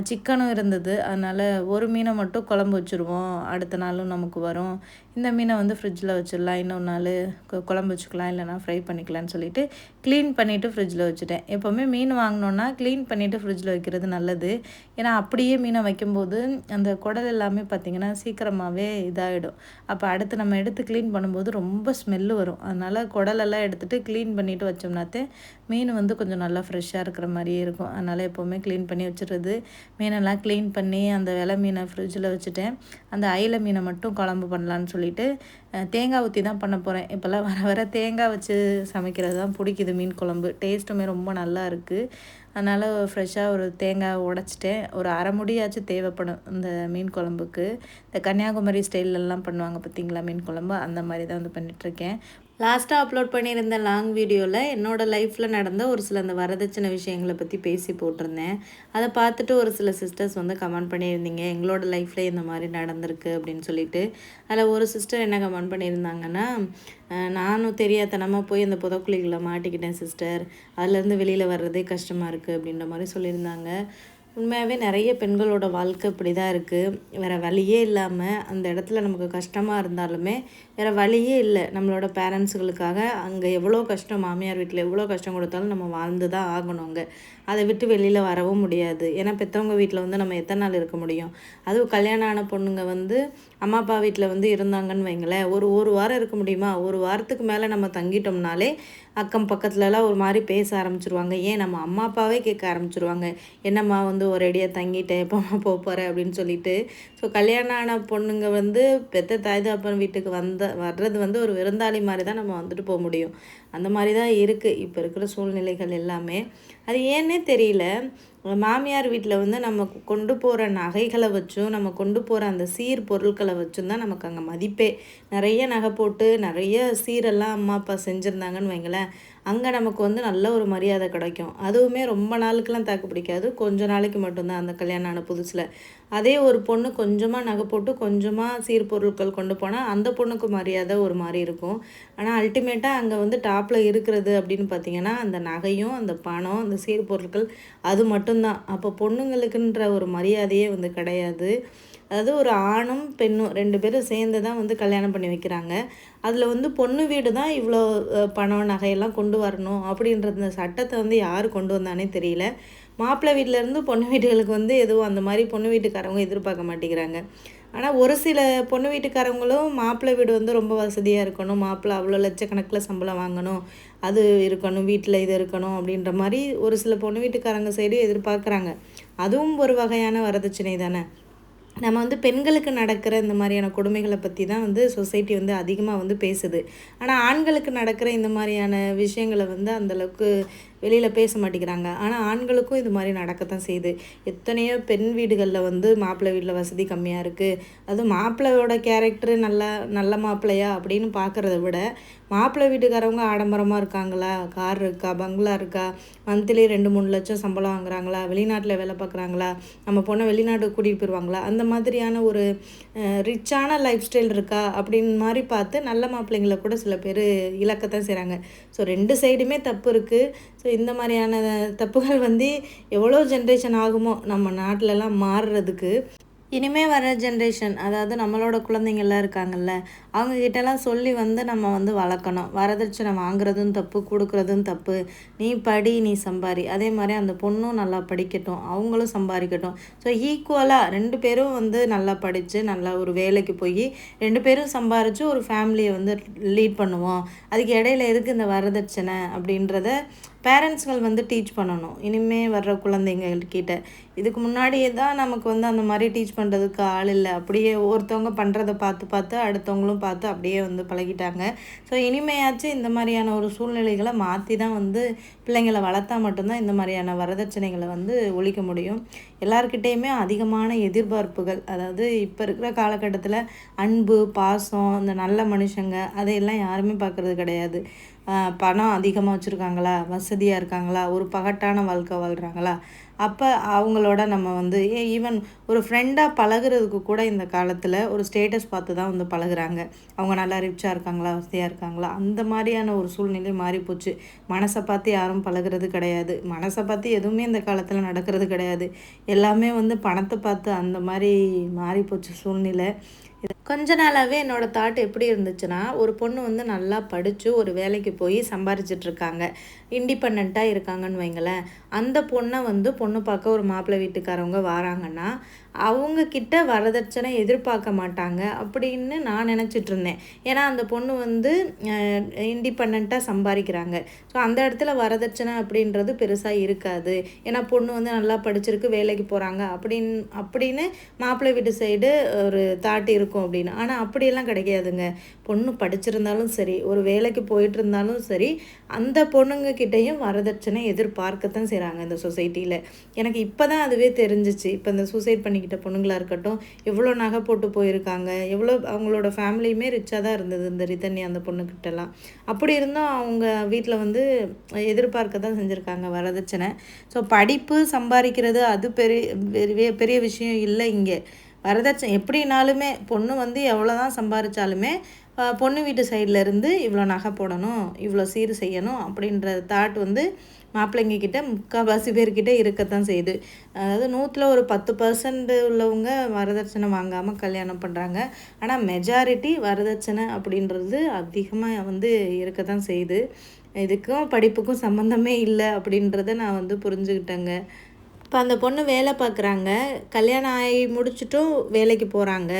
சிக்கனும் இருந்தது. அதனால் ஒரு மீனை மட்டும் குழம்பு வச்சுருவோம், அடுத்த நாளும் நமக்கு வரும். இந்த மீனை வந்து ஃப்ரிட்ஜில் வச்சிடலாம், இன்னொரு நாள் குழம்பு வச்சுக்கலாம், இல்லைனா ஃப்ரை பண்ணிக்கலான்னு சொல்லிட்டு க்ளீன் பண்ணிவிட்டு ஃப்ரிட்ஜில் வச்சுட்டேன். எப்போவுமே மீன் வாங்கினோன்னா க்ளீன் பண்ணிவிட்டு ஃப்ரிட்ஜில் வைக்கிறது நல்லது. ஏன்னா அப்படியே மீனை வைக்கும்போது அந்த குடல் எல்லாமே பார்த்திங்கன்னா சீக்கிரமாகவே இதாகிடும். அப்போ அடுத்து நம்ம எடுத்து க்ளீன் பண்ணும்போது ரொம்ப ஸ்மெல்லு வரும். அதனால் குடலெல்லாம் எடுத்துகிட்டு க்ளீன் பண்ணிவிட்டு வச்சோம்னாத்தே மீன் வந்து கொஞ்சம் நல்லா ஃப்ரெஷ்ஷாக இருக்கிற மாதிரியே இருக்கும். அதனால் எப்போவுமே க்ளீன் பண்ணி வச்சுருது. மீனெல்லாம் க்ளீன் பண்ணி அந்த வெலை மீனை ஃப்ரிட்ஜில் வச்சுட்டேன். அந்த அயில மீனை மட்டும் குழம்பு பண்ணலான்னு சொல்லிட்டு தேங்காய் ஊற்றி தான் பண்ண போகிறேன். இப்போல்லாம் வர வர தேங்காய் வச்சு சமைக்கிறது தான் பிடிக்குது. மீன் குழம்பு டேஸ்ட்டுமே ரொம்ப நல்லா இருக்குது. அதனால் ஃப்ரெஷ்ஷாக ஒரு தேங்காய் உடச்சிட்டேன். ஒரு அரை முடியாச்சும் தேவைப்படும் இந்த மீன் குழம்புக்கு. இந்த கன்னியாகுமரி ஸ்டைல்லலாம் பண்ணுவாங்க பார்த்திங்களா மீன் குழம்பு, அந்த மாதிரி தான் வந்து பண்ணிகிட்ருக்கேன். லாஸ்ட்டாக அப்லோட் பண்ணியிருந்த லாங் வீடியோவில் என்னோடய லைஃப்பில் நடந்த ஒரு சில அந்த வரதட்சணை விஷயங்களை பற்றி பேசி போட்டிருந்தேன். அதை பார்த்துட்டு ஒரு சில சிஸ்டர்ஸ் வந்து கமெண்ட் பண்ணியிருந்தீங்க, எங்களோட லைஃப்பில் இந்த மாதிரி நடந்திருக்கு அப்படின்னு சொல்லிட்டு. அதில் ஒரு சிஸ்டர் என்ன கமெண்ட் பண்ணியிருந்தாங்கன்னா, நானும் தெரியாதனமாக போய் அந்த புதக்குழிகளை மாட்டிக்கிட்டேன் சிஸ்டர், அதுலேருந்து வெளியில் வர்றதே கஷ்டமாக இருக்குது அப்படின்ற மாதிரி சொல்லியிருந்தாங்க. உண்மையாகவே நிறைய பெண்களோட வாழ்க்கை இப்படி தான் இருக்குது. வேறு வழியே இல்லாமல் அந்த இடத்துல நமக்கு கஷ்டமாக இருந்தாலுமே வேறு வழியே இல்லை. நம்மளோட பேரண்ட்ஸுகளுக்காக அங்கே எவ்வளோ கஷ்டம், மாமியார் வீட்டில் எவ்வளோ கஷ்டம் கொடுத்தாலும் நம்ம வாழ்ந்து தான் ஆகணும். அங்கே அதை விட்டு வெளியில் வரவும் முடியாது. ஏன்னா பெற்றவங்க வீட்டில் வந்து நம்ம எத்தனை நாள் இருக்க முடியும்? அதுவும் கல்யாணம் ஆன பொண்ணுங்க வந்து அம்மா அப்பா வீட்டில் வந்து இருந்தாங்கன்னு வைங்களேன், ஒரு வாரம் இருக்க முடியுமா? ஒரு வாரத்துக்கு மேலே நம்ம தங்கிட்டோம்னாலே அக்கம் பக்கத்துலலாம் ஒரு மாதிரி பேச ஆரம்பிச்சிருவாங்க. ஏன் நம்ம அம்மா அப்பாவே கேட்க ஆரம்பிச்சிருவாங்க, என்னம்மா வந்து ஒரேடியாக தங்கிட்டேன், எப்போம்மா போக போகிறேன் அப்படின்னு சொல்லிட்டு. ஸோ கல்யாணம் ஆன பொண்ணுங்க வந்து பெத்த தாய் தகப்பன் வீட்டுக்கு வர்றது வந்து ஒரு விருந்தாளி மாதிரி தான் நம்ம வந்துட்டு போக முடியும். அந்த மாதிரி தான் இருக்குது இப்போ இருக்கிற சூழ்நிலைகள் எல்லாமே. அது ஏன்னே தெரியல. மாமியார் வீட்டில் வந்து நம்ம கொண்டு போகிற நகைகளை வச்சும் நம்ம கொண்டு போகிற அந்த சீர் பொருட்களை வச்சும் தான் நமக்கு அங்கே மதிப்பே. நிறைய நகை போட்டு நிறைய சீரெல்லாம் அம்மா அப்பா செஞ்சுருந்தாங்கன்னு வைங்களேன், அங்கே நமக்கு வந்து நல்ல ஒரு மரியாதை கிடைக்கும். அதுவுமே ரொம்ப நாளுக்கெலாம் தாக்கு பிடிக்காது, கொஞ்சம் நாளைக்கு மட்டும்தான் அந்த கல்யாணம் ஆன புதுசில். அதே ஒரு பொண்ணு கொஞ்சமாக நகை போட்டு கொஞ்சமாக சீர்பொருட்கள் கொண்டு போனால் அந்த பொண்ணுக்கு மரியாதை ஒரு மாதிரி இருக்கும். ஆனால் அல்டிமேட்டாக அங்கே வந்து டாப்பில் இருக்கிறது அப்படின்னு பார்த்திங்கன்னா அந்த நகையும் அந்த பணம் அந்த சீர்பொருட்கள் அது மட்டும்தான். அப்போ பொண்ணுங்களுக்குன்ற ஒரு மரியாதையே வந்து கிடையாது. அதாவது ஒரு ஆணும் பெண்ணும் 2 பேரும் சேர்ந்து தான் வந்து கல்யாணம் பண்ணி வைக்கிறாங்க. அதில் வந்து பொண்ணு வீடு தான் இவ்வளோ பணம் நகையெல்லாம் கொண்டு வரணும் அப்படின்றது இந்த சட்டத்தை வந்து யார் கொண்டு வந்தானே தெரியல. மாப்பிள்ளை வீட்டிலேருந்து பொண்ணு வீட்டுகளுக்கு வந்து எதுவும் அந்த மாதிரி பொண்ணு வீட்டுக்காரவங்க எதிர்பார்க்க மாட்டேங்கிறாங்க. ஆனால் ஒரு சில பொண்ணு வீட்டுக்காரவங்களும் மாப்பிள்ளை வீடு வந்து ரொம்ப வசதியாக இருக்கணும், மாப்பிள்ளை அவ்வளோ லட்சக்கணக்கில் சம்பளம் வாங்கணும், அது இருக்கணும், வீட்டில் இது இருக்கணும் அப்படின்ற மாதிரி ஒரு சில பொண்ணு வீட்டுக்காரங்க சைடு எதிர்பார்க்குறாங்க. அதுவும் ஒரு வகையான வரதட்சணை தானே. நம்ம வந்து பெண்களுக்கு நடக்கிற இந்த மாதிரியான கொடுமைகளை பற்றி தான் வந்து சொசைட்டி வந்து அதிகமாக வந்து பேசுது. ஆனால் ஆண்களுக்கு நடக்கிற இந்த மாதிரியான விஷயங்களை வந்து அந்தளவுக்கு வெளியில் பேச மாட்டேங்கிறாங்க. ஆனால் ஆண்களுக்கும் இது மாதிரி நடக்கத்தான் செய்யுது. எத்தனையோ பெண் வீடுகளில் வந்து மாப்பிள்ளை வீட்டில் வசதி கம்மியாக இருக்குது, அதுவும் மாப்பிள்ளையோட கேரக்டரு நல்ல மாப்பிள்ளையா அப்படின்னு பார்க்குறத விட, மாப்பிள்ளை வீட்டுக்காரவங்க ஆடம்பரமாக இருக்காங்களா, கார் இருக்கா, பங்களா இருக்கா, மந்த்லி 2-3 லட்சம் சம்பளம் வாங்குறாங்களா, வெளிநாட்டில் வேலை பார்க்குறாங்களா, நம்ம பொண்ணை வெளிநாட்டுக்கு கூட்டிகிட்டு போயிடுவாங்களா, அந்த மாதிரியான ஒரு ரிச்சான லைஃப் ஸ்டைல் இருக்கா அப்படின்னு மாதிரி பார்த்து நல்ல மாப்பிள்ளைங்களை கூட சில பேர் இழக்கத்தான் செய்கிறாங்க. ஸோ 2 சைடுமே தப்பு இருக்குது. ஸோ இந்த மாதிரியான தப்புகள் வந்து எவ்வளோ ஜென்ரேஷன் ஆகுமோ நம்ம நாட்டிலலாம் மாறுறதுக்கு. இனிமேல் வர ஜென்ரேஷன், அதாவது நம்மளோட குழந்தைங்கள்லாம் இருக்காங்கல்ல, அவங்கக்கிட்டலாம் சொல்லி வந்து நம்ம வந்து வளர்க்கணும். வரதட்சணை வாங்குறதும் தப்பு, கொடுக்குறதும் தப்பு. நீ படி, நீ சம்பாரி. அதே மாதிரி அந்த பொண்ணும் நல்லா படிக்கட்டும், அவங்களும் சம்பாதிக்கட்டும். ஸோ ஈக்குவலாக 2 பேரும் வந்து நல்லா படித்து நல்லா ஒரு வேலைக்கு போய் 2 பேரும் சம்பாரித்து ஒரு ஃபேமிலியை வந்து லீட் பண்ணுவோம். அதுக்கு இடையில எதுக்கு இந்த வரதட்சணை அப்படின்றத பேரண்ட்ஸ்கள் வந்து டீச் பண்ணணும் இனிமேல் வர்ற குழந்தைங்கள்கிட்ட. இதுக்கு முன்னாடியே தான் நமக்கு வந்து அந்த மாதிரி டீச் பண்ணுறதுக்கு ஆள் இல்லை. அப்படியே ஒருத்தவங்க பண்ணுறதை பார்த்து பார்த்து அடுத்தவங்களும் பார்த்து அப்படியே வந்து பழகிட்டாங்க. ஸோ இனிமையாச்சும் இந்த மாதிரியான ஒரு சூழ்நிலைகளை மாற்றி தான் வந்து பிள்ளைங்களை வளர்த்தா மட்டும்தான் இந்த மாதிரியான வரதட்சணைகளை வந்து ஒழிக்க முடியும். எல்லாருக்கிட்டேயுமே அதிகமான எதிர்பார்ப்புகள், அதாவது இப்போ இருக்கிற காலகட்டத்தில் அன்பு, பாசம், இந்த நல்ல மனுஷங்க அதையெல்லாம் யாருமே பார்க்குறது கிடையாது. பணம் அதிகமாக வச்சுருக்காங்களா, வசதியாக இருக்காங்களா, ஒரு பகட்டான வாழ்க்கை வாழ்கிறாங்களா, அப்போ அவங்களோட நம்ம வந்து ஈவன் ஒரு ஃப்ரெண்டாக பழகுறதுக்கு கூட இந்த காலத்தில் ஒரு ஸ்டேட்டஸ் பார்த்து தான் வந்து பழகுறாங்க. அவங்க நல்லா ரிச்சாக இருக்காங்களா, வசதியாக இருக்காங்களா, அந்த மாதிரியான ஒரு சூழ்நிலை மாறிப்போச்சு. மனசை பார்த்து யாரும் பழகுறது கிடையாது. மனசை பார்த்து எதுவுமே இந்த காலத்தில் நடக்கிறது கிடையாது. எல்லாமே வந்து பணத்தை பார்த்து அந்த மாதிரி மாறிப்போச்சு சூழ்நிலை. கொஞ்ச நாளாகவே என்னோடய தாட் எப்படி இருந்துச்சுன்னா, ஒரு பொண்ணு வந்து நல்லா படித்து ஒரு வேலைக்கு போய் சம்பாரிச்சிட்ருக்காங்க, இண்டிபெண்ட்டாக இருக்காங்கன்னு வைங்களேன். அந்த பொண்ணை வந்து பொண்ணு பார்க்க ஒரு மாப்பிள்ளை வீட்டுக்காரவங்க வராங்கன்னா அவங்கக்கிட்ட வரதட்சணை எதிர்பார்க்க மாட்டாங்க அப்படின்னு நான் நினச்சிட்ருந்தேன். ஏன்னா அந்த பொண்ணு வந்து இண்டிபெண்ட்டாக சம்பாதிக்கிறாங்க. ஸோ அந்த இடத்துல வரதட்சணை அப்படின்றது பெருசாக இருக்காது. ஏன்னா பொண்ணு வந்து நல்லா படிச்சிருக்கு, வேலைக்கு போகிறாங்க அப்படின்னு மாப்பிள்ளை வீட்டு சைடு ஒரு தாட் இருக்கும் அப்படின்னு. ஆனால் அப்படியெல்லாம் கிடைக்காதுங்க. பொண்ணு படிச்சிருந்தாலும் சரி, ஒரு வேலைக்கு போயிட்டு இருந்தாலும் சரி, அந்த பொண்ணுங்கக்கிட்டையும் வரதட்சணை எதிர்பார்க்கத்தான் செய்கிறாங்க இந்த சொசைட்டியில். எனக்கு இப்போ தான் அதுவே தெரிஞ்சிச்சு. இப்போ இந்த சூசைட் பண்ணிக்கிட்ட பொண்ணுங்களாக இருக்கட்டும், எவ்வளோ நகை போட்டு போயிருக்காங்க, எவ்வளோ அவங்களோட ஃபேமிலியுமே ரிச்சாக தான் இருந்தது இந்த ரிதன்யா அந்த பொண்ணுக்கிட்டலாம். அப்படி இருந்தும் அவங்க வீட்டில் வந்து எதிர்பார்க்க தான் செஞ்சுருக்காங்க வரதட்சணை. ஸோ படிப்பு சம்பாதிக்கிறது அது பெரிய பெரிய விஷயம் இல்லை. இங்கே வரதட்சணை எப்படினாலுமே பொண்ணு வந்து எவ்வளோ தான் சம்பாதிச்சாலுமே பொண்ணு வீட்டு சைட்லேருந்து இவ்வளோ நகை போடணும், இவ்வளோ சீர் செய்யணும் அப்படின்ற தாட் வந்து மாப்பிள்ளைங்கக்கிட்ட முக்கால்வாசி பேர்கிட்ட இருக்கத்தான் செய்யுது. அதாவது 100ல் ஒரு 10% உள்ளவங்க வரதட்சணை வாங்காமல் கல்யாணம் பண்ணுறாங்க. ஆனால் மெஜாரிட்டி வரதட்சணை அப்படின்றது அதிகமாக வந்து இருக்கத்தான் செய்யுது. இதுக்கும் படிப்புக்கும் சம்மந்தமே இல்லை அப்படின்றத நான் வந்து புரிஞ்சுக்கிட்டேங்க. இப்போ அந்த பொண்ணு வேலை பார்க்குறாங்க, கல்யாணம் ஆகி முடிச்சுட்டும் வேலைக்கு போகிறாங்க.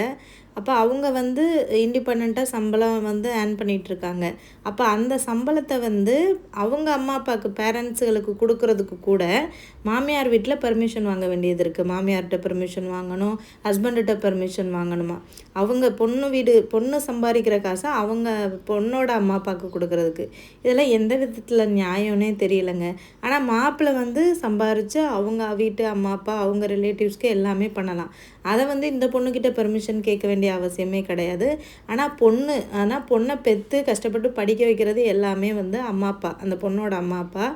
அப்போ அவங்க வந்து இண்டிபெண்ட்டாக சம்பளம் வந்து ஏர்ன் பண்ணிகிட்ருக்காங்க. அப்போ அந்த சம்பளத்தை வந்து அவங்க அம்மா அப்பாவுக்கு பேரண்ட்ஸுகளுக்கு கொடுக்குறதுக்கு கூட மாமியார் வீட்டில் பெர்மிஷன் வாங்க வேண்டியது இருக்குது. மாமியார்கிட்ட பெர்மிஷன் வாங்கணும், ஹஸ்பண்ட்கிட்ட பெர்மிஷன் வாங்கணுமா. அவங்க பொண்ணு சம்பாதிக்கிற காசை அவங்க பொண்ணோட அம்மா அப்பாவுக்கு கொடுக்குறதுக்கு. இதெல்லாம் எந்த விதத்தில் நியாயம்னே தெரியலைங்க. ஆனால் மாப்பிள்ளை வந்து சம்பாரித்து அவங்க வீட்டு அம்மா அப்பா அவங்க ரிலேட்டிவ்ஸ்க்கு எல்லாமே பண்ணலாம். அதை வந்து இந்த பொண்ணுக்கிட்ட பெர்மிஷன் கேட்க வேண்டிய அவசியமே கிடையாது. ஆனால் பொண்ணை பெற்று கஷ்டப்பட்டு படிக்க வைக்கிறது எல்லாமே வந்து அம்மா அப்பா, அந்த பொண்ணோட அம்மா அப்பா.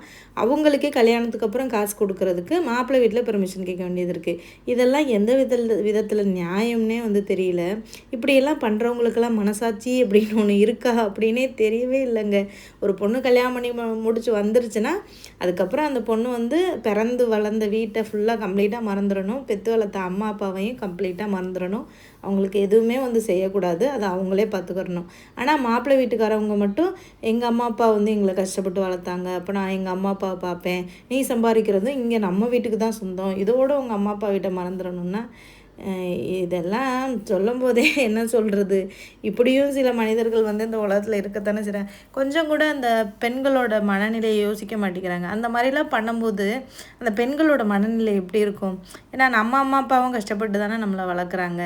அவங்களுக்கே கல்யாணத்துக்கு அப்புறம் காசு கொடுக்கறதுக்கு மாப்பிள்ளை வீட்டில் பெர்மிஷன் கேட்க வேண்டியது இருக்குது. இதெல்லாம் எந்த விதத்தில் நியாயம்னே வந்து தெரியல. இப்படியெல்லாம் பண்ணுறவங்களுக்கெல்லாம் மனசாட்சி அப்படின்னு ஒன்று இருக்கா அப்படின்னே தெரியவே இல்லைங்க. ஒரு பொண்ணு கல்யாணம் பண்ணி முடிச்சு வந்துருச்சுன்னா அதுக்கப்புறம் அந்த பொண்ணு வந்து பிறந்து வளர்ந்த வீட்டை ஃபுல்லாக கம்ப்ளீட்டாக மறந்துடணும், பெற்று வளர்த்த அம்மா அப்பாவையும் கம்ப்ளீட்டாக மறந்துடணும். அவங்களுக்கு எதுவுமே வந்து செய்யக்கூடாது, அதை அவங்களே பார்த்துக்கிறணும். ஆனால் மாப்பிள்ளை வீட்டுக்காரவங்க மட்டும் எங்கள் அம்மா அப்பா வந்து எங்களை கஷ்டப்பட்டு வளர்த்தாங்க, அப்போ நான் எங்கள் அம்மா அப்பாவை பார்ப்பேன், நீ சம்பாதிக்கிறதும் இங்கே நம்ம வீட்டுக்கு தான் சொந்தம், இதோடு உங்கள் அம்மா அப்பா வீட்டை மறந்துடணும்னா இதெல்லாம் சொல்லும்போதே என்ன சொல்கிறது, இப்படியும் சில மனிதர்கள் வந்து இந்த உலகத்தில் இருக்கத்தானே செய்கிறாங்க. கொஞ்சம் கூட அந்த பெண்களோட மனநிலையை யோசிக்க மாட்டேங்கிறாங்க. அந்த மாதிரிலாம் பண்ணும்போது அந்த பெண்களோட மனநிலை எப்படி இருக்கும்? ஏன்னா நம்ம அம்மா அப்பாவும் கஷ்டப்பட்டு தானே நம்மளை வளர்க்குறாங்க.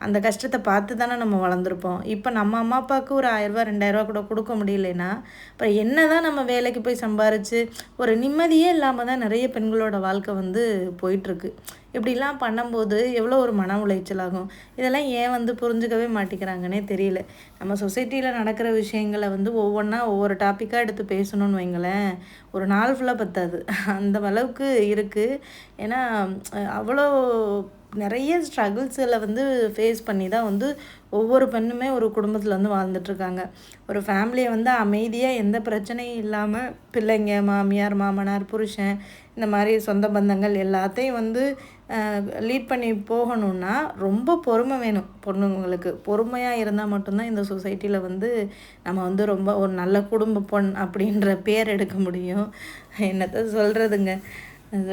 அந்த கஷ்டத்தை பார்த்து தானே நம்ம வளர்ந்துருப்போம். இப்போ நம்ம அம்மா அப்பாவுக்கு ஒரு 1000 2000 கூட கொடுக்க முடியலைன்னா அப்புறம் என்ன தான் நம்ம வேலைக்கு போய் சம்பாரித்து ஒரு நிம்மதியே இல்லாமல் தான் நிறைய பெண்களோட வாழ்க்கை வந்து போயிட்டுருக்கு. இப்படிலாம் பண்ணும்போது எவ்வளோ ஒரு மன உளைச்சல் ஆகும். இதெல்லாம் ஏன் வந்து புரிஞ்சுக்கவே மாட்டேங்கிறாங்கன்னே தெரியல. நம்ம சொசைட்டியில் நடக்கிற விஷயங்களை வந்து ஒவ்வொன்றா ஒவ்வொரு டாப்பிக்காக எடுத்து பேசணும்னு வைங்களேன், ஒரு நாள் ஃபுல்லாக பத்தாது. அந்த அளவுக்கு இருக்குது. ஏன்னா அவ்வளோ நிறைய ஸ்ட்ரகிள்ஸில் வந்து ஃபேஸ் பண்ணி தான் வந்து ஒவ்வொரு பெண்ணுமே ஒரு குடும்பத்தில் வந்து வாழ்ந்துட்டுருக்காங்க. ஒரு ஃபேமிலியை வந்து அமைதியாக எந்த பிரச்சனையும் இல்லாமல் பிள்ளைங்க, மாமியார், மாமனார், புருஷன் இந்த மாதிரி சொந்த பந்தங்கள் எல்லாத்தையும் வந்து லீட் பண்ணி போகணுன்னா ரொம்ப பொறுமை வேணும். பொண்ணுங்களுக்கு பொறுமையாக இருந்தால் மட்டும்தான் இந்த சொசைட்டியில் வந்து நம்ம வந்து ரொம்ப ஒரு நல்ல குடும்ப பொண் அப்படின்ற பேர் எடுக்க முடியும். என்னத்த சொல்கிறதுங்க.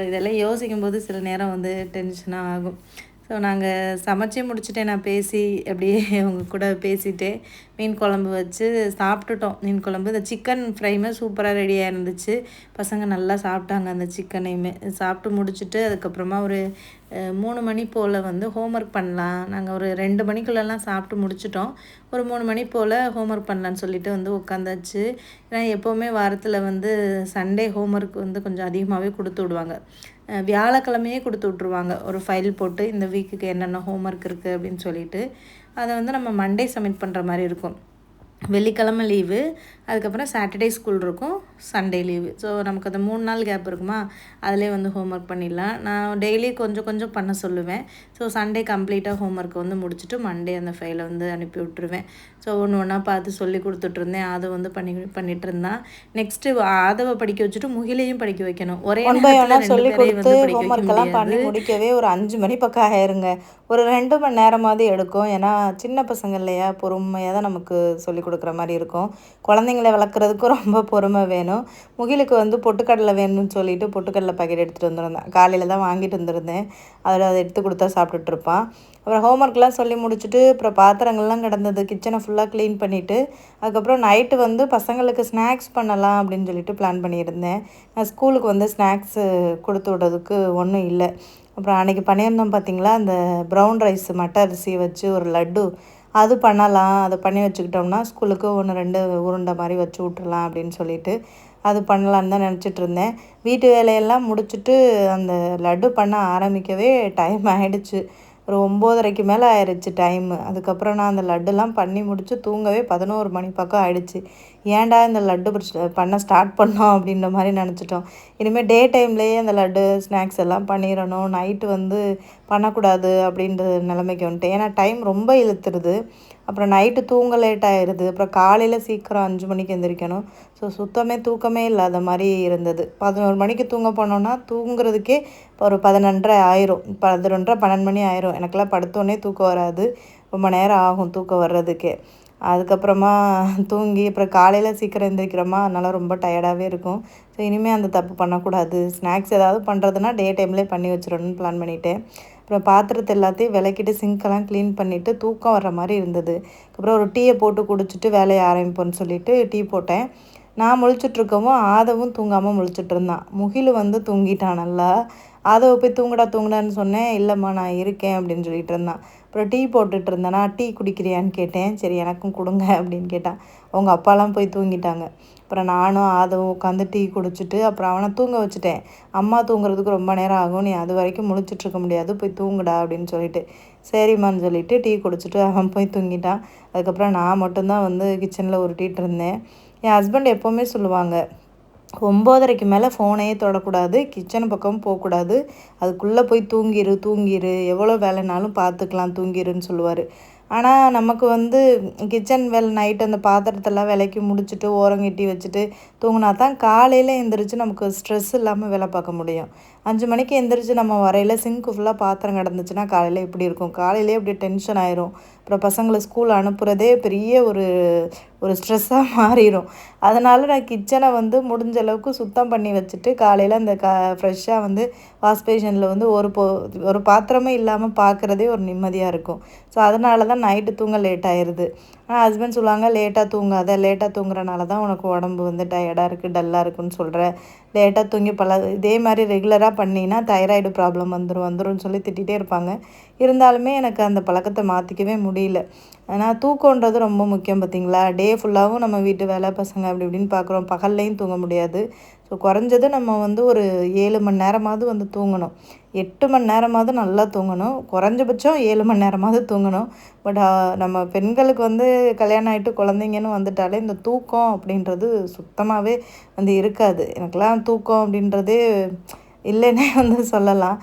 இதெல்லாம் யோசிக்கும்போது சில நேரம் வந்து டென்ஷனாக ஆகும். ஸோ நாங்கள் சமைச்சே முடிச்சுட்டேன். நான் பேசி அப்படியே அவங்க கூட பேசிகிட்டே மீன் குழம்பு வச்சு சாப்பிட்டுட்டோம். மீன் குழம்பு இந்த சிக்கன் ஃப்ரைமே சூப்பராக ரெடியாக இருந்துச்சு. பசங்க நல்லா சாப்பிட்டாங்க அந்த சிக்கனையுமே. சாப்பிட்டு முடிச்சுட்டு அதுக்கப்புறமா ஒரு 3 மணி போல் வந்து ஹோம்ஒர்க் பண்ணலாம். நாங்கள் ஒரு 2 மணிக்குள்ளெல்லாம் சாப்பிட்டு முடிச்சிட்டோம். ஒரு 3 மணி போல் ஹோம்ஒர்க் பண்ணலான்னு சொல்லிட்டு வந்து உட்காந்தாச்சு. ஏன்னா எப்போவுமே வாரத்தில் வந்து சண்டே ஹோம்ஒர்க் வந்து கொஞ்சம் அதிகமாகவே கொடுத்து விடுவாங்க. வியாழக்கிழமையே கொடுத்து விட்ருவாங்க. ஒரு ஃபைல் போட்டு இந்த வீக்குக்கு என்னென்ன ஹோம்ஒர்க் இருக்குது அப்படின்னு சொல்லிட்டு அதை வந்து நம்ம மண்டே சப்மிட் பண்ணுற மாதிரி இருக்கும். வெள்ளிக்கிழமை லீவு, அதுக்கப்புறம் சாட்டர்டே ஸ்கூல் இருக்கும், சண்டே லீவு. ஸோ நமக்கு அந்த 3 நாள் கேப் இருக்குமா, அதிலே வந்து ஹோம்ஒர்க் பண்ணிடலாம். நான் டெய்லி கொஞ்சம் கொஞ்சம் பண்ண சொல்லுவேன். ஸோ சண்டே கம்ப்ளீட்டாக ஹோம்ஒர்க் வந்து முடிச்சுட்டு மண்டே அந்த ஃபைலை வந்து அனுப்பி விட்ருவேன். ஸோ ஒன்று ஒன்றா பார்த்து சொல்லி கொடுத்துட்ருந்தேன். அதை வந்து பண்ணிகிட்டு இருந்தான். நெக்ஸ்ட்டு ஆதவை படிக்க வச்சுட்டு முகிலையும் படிக்க வைக்கணும். ஒரே நேரத்தில் சொல்லி கொடுத்து ஹோம்ஒர்க்கெல்லாம் பண்ணி முடிக்கவே ஒரு 5 மணி பக்கம் ஆயிருங்க. ஒரு 2 மணி நேரமாவது எடுக்கும். ஏன்னா சின்ன பசங்க இல்லையா, பொறுமையாக தான் நமக்கு சொல்லி கொடுக்குற மாதிரி இருக்கும். குழந்தைங்கள வளர்க்குறதுக்கும் ரொம்ப பொறுமை வேணும். முகிலுக்கு வந்து பொட்டுக்கடலை வேணும்னு சொல்லிட்டு பொட்டுக்கடலை பாக்கெட் எடுத்துகிட்டு வந்துருந்தேன். காலையில் தான் வாங்கிட்டு வந்துருந்தேன். அதில் அதை எடுத்து கொடுத்தா சாப்பிட்டுட்ருப்பான். அப்புறம் ஹோம்ஒர்க்லாம் சொல்லி முடிச்சுட்டு அப்புறம் பாத்திரங்கள்லாம் கிடந்தது, கிச்சனை ஃபுல்லாக க்ளீன் பண்ணிவிட்டு அதுக்கப்புறம் நைட்டு வந்து பசங்களுக்கு ஸ்நாக்ஸ் பண்ணலாம் அப்படின்னு சொல்லிட்டு பிளான் பண்ணியிருந்தேன். நான் ஸ்கூலுக்கு வந்து ஸ்நாக்ஸு கொடுத்து விடுறதுக்கு ஒன்றும் இல்லை. அப்புறம் அன்றைக்கி பண்ணியிருந்தோம் பார்த்திங்களா, அந்த ப்ரௌன் ரைஸ் மட்டை அரிசி வச்சு ஒரு லட்டு, அது பண்ணலாம். அதை பண்ணி வச்சுக்கிட்டோம்னா ஸ்கூலுக்கு 1 2 உருண்டை மாதிரி வச்சு விட்றலாம் அப்படின்னு சொல்லிட்டு அது பண்ணலான்னு தான் நினச்சிட்ருந்தேன். வீட்டு வேலையெல்லாம் முடிச்சுட்டு அந்த லட்டு பண்ண ஆரம்பிக்கவே டைம் ஆகிடுச்சு. ஒரு 9:30க்கு மேலே ஆயிடுச்சு டைமு. அதுக்கப்புறம் நான் அந்த லட்டுலாம் பண்ணி முடித்து தூங்கவே 11 மணி பக்கம் ஆகிடுச்சு. ஏன்டா இந்த லட்டு பண்ண ஸ்டார்ட் பண்ணோம் அப்படின்ற மாதிரி நினச்சிட்டோம். இனிமேல் டே டைம்லேயே அந்த லட்டு ஸ்நாக்ஸ் எல்லாம் பண்ணிடணும், நைட்டு வந்து பண்ணக்கூடாது அப்படின்ற நிலைமைக்கு வந்துட்டேன். ஏன்னா டைம் ரொம்ப இழுத்துருது. அப்புறம் நைட்டு தூங்க லேட் ஆயிடுது. அப்புறம் காலையில் சீக்கிரம் 5 மணிக்கு எந்திரிக்கணும். ஸோ சுத்தமே தூக்கமே இல்லாத மாதிரி இருந்தது. 11 மணிக்கு தூங்க போனோன்னா தூங்குறதுக்கே ஒரு 11:30 ஆயிரும். 11:30 12 மணி ஆயிரும். எனக்கெல்லாம் படுத்தோடனே தூக்கம் வராது. ரொம்ப நேரம் ஆகும் தூக்கம் வர்றதுக்கே. அதுக்கப்புறமா தூங்கி அப்புறம் காலையில் சீக்கிரம் எந்திரிக்கிறோமா, அதனால் ரொம்ப டயர்டாகவே இருக்கும். ஸோ இனிமேல் அந்த தப்பு பண்ணக்கூடாது. ஸ்நாக்ஸ் ஏதாவது பண்ணுறதுனா டே டைம்லேயே பண்ணி வச்சிடணும்னு பிளான் பண்ணிட்டேன். அப்புறம் பாத்திரத்தை எல்லாத்தையும் விளக்கிட்டு சிங்க்கெல்லாம் க்ளீன் பண்ணிவிட்டு தூக்கம் வர்ற மாதிரி இருந்தது. அப்புறம் ஒரு டீயை போட்டு குடிச்சிட்டு வேலையை ஆரம்பிப்போன்னு சொல்லிட்டு டீ போட்டேன். நான் முழிச்சிட்ருக்கவும் ஆதவும் தூங்காமல் முழிச்சிட்ருந்தான். முகில் வந்து தூங்கிட்டான் நல்லா. ஆதவை போய் தூங்குடான்னு சொன்னேன். இல்லைம்மா நான் இருக்கேன் அப்படின்னு சொல்லிட்டு இருந்தான். அப்புறம் டீ போட்டுட்டு இருந்தேனா, டீ குடிக்கிறியான்னு கேட்டேன். சரி எனக்கும் கொடுங்க அப்படின்னு கேட்டான். அவங்க அப்பாலாம் போய் தூங்கிட்டாங்க. அப்புறம் நானும் ஆதவும் உட்காந்து டீ குடிச்சிட்டு அப்புறம் அவனை தூங்க வச்சுட்டேன். அம்மா தூங்குறதுக்கு ரொம்ப நேரம் ஆகும், நீ அது வரைக்கும் முழிச்சிட்ருக்க முடியாது, போய் தூங்குடா அப்படின்னு சொல்லிட்டு. சரிம்மான்னு சொல்லிவிட்டு டீ குடிச்சிட்டு அவன் போய் தூங்கிட்டான். அதுக்கப்புறம் நான் மட்டும்தான் வந்து கிச்சனில் உருட்டிகிட்டு இருந்தேன். என் ஹஸ்பண்ட் எப்போவுமே சொல்லுவாங்க, 9:30க்கு மேலே ஃபோனையே தொடக்கூடாது, கிச்சன் பக்கம் போகக்கூடாது, அதுக்குள்ளே போய் தூங்கிரு, எவ்வளோ வேலைனாலும் பார்த்துக்கலாம், தூங்கிருன்னு சொல்லுவார். ஆனால் நமக்கு வந்து கிச்சன் வேலை நைட்டு அந்த பாத்திரத்தெல்லாம் விளக்கி முடிச்சுட்டு ஓரங்கட்டி வச்சுட்டு தூங்கினா தான் காலையில் எழுந்திரிச்சு நமக்கு ஸ்ட்ரெஸ் இல்லாமல் வேலை பார்க்க முடியும். 5 மணிக்கு எந்திரிச்சு நம்ம வரையில் சிங்க்கு ஃபுல்லாக பாத்திரம் கிடந்துச்சுன்னா காலையில் எப்படி இருக்கும்? காலையிலே அப்படியே டென்ஷன் ஆயிரும். அப்புறம் பசங்களை ஸ்கூல் அனுப்புகிறதே பெரிய ஒரு ஒரு ஸ்ட்ரெஸ்ஸாக மாறிடும். அதனால் நான் கிச்சனை வந்து முடிஞ்ச அளவுக்கு சுத்தம் பண்ணி வச்சுட்டு காலையில் அந்த ஃப்ரெஷ்ஷாக வந்து வாஷ் பேஷனில் வந்து ஒரு பாத்திரமே இல்லாமல் பார்க்குறதே ஒரு நிம்மதியாக இருக்கும். ஸோ அதனால தான் நைட்டு தூங்க லேட் ஆயிடுது. ஆனால் ஹஸ்பண்ட் சொல்லுவாங்க, லேட்டாக தூங்காத, லேட்டாக தூங்குறனால தான் உனக்கு உடம்பு வந்து டயர்டாக இருக்குது, டல்லாக இருக்குன்னு சொல்கிற. லேட்டாக தூங்கி இதே மாதிரி ரெகுலராக பண்ணினா தைராய்டு ப்ராப்ளம் வந்துரும்னு சொல்லி திட்டிகிட்டே இருப்பாங்க. இருந்தாலுமே எனக்கு அந்த பழக்கத்தை மாற்றிக்கவே முடியல. ஆனால் தூக்கன்றது ரொம்ப முக்கியம் பார்த்திங்களா? டே ஃபுல்லாகவும் நம்ம வீட்டு வேலை, பசங்க அப்படி இப்படின்னு பார்க்குறோம். பகல்லையும் தூங்க முடியாது. ஸோ குறைஞ்சது நம்ம வந்து ஒரு 7 மணி நேரமாவது வந்து தூங்கணும். 8 மணி நேரமாவது நல்லா தூங்கணும். குறைஞ்சபட்சம் 7 மணி நேரமாவது தூங்கணும். பட் நம்ம பெண்களுக்கு வந்து கல்யாணம் ஆகிட்டு குழந்தைங்கன்னு வந்துட்டாலே இந்த தூக்கம் அப்படின்றது சுத்தமாகவே வந்து இருக்காது. எனக்கெல்லாம் தூக்கம் அப்படின்றதே இல்லைன்னே வந்து சொல்லலாம்.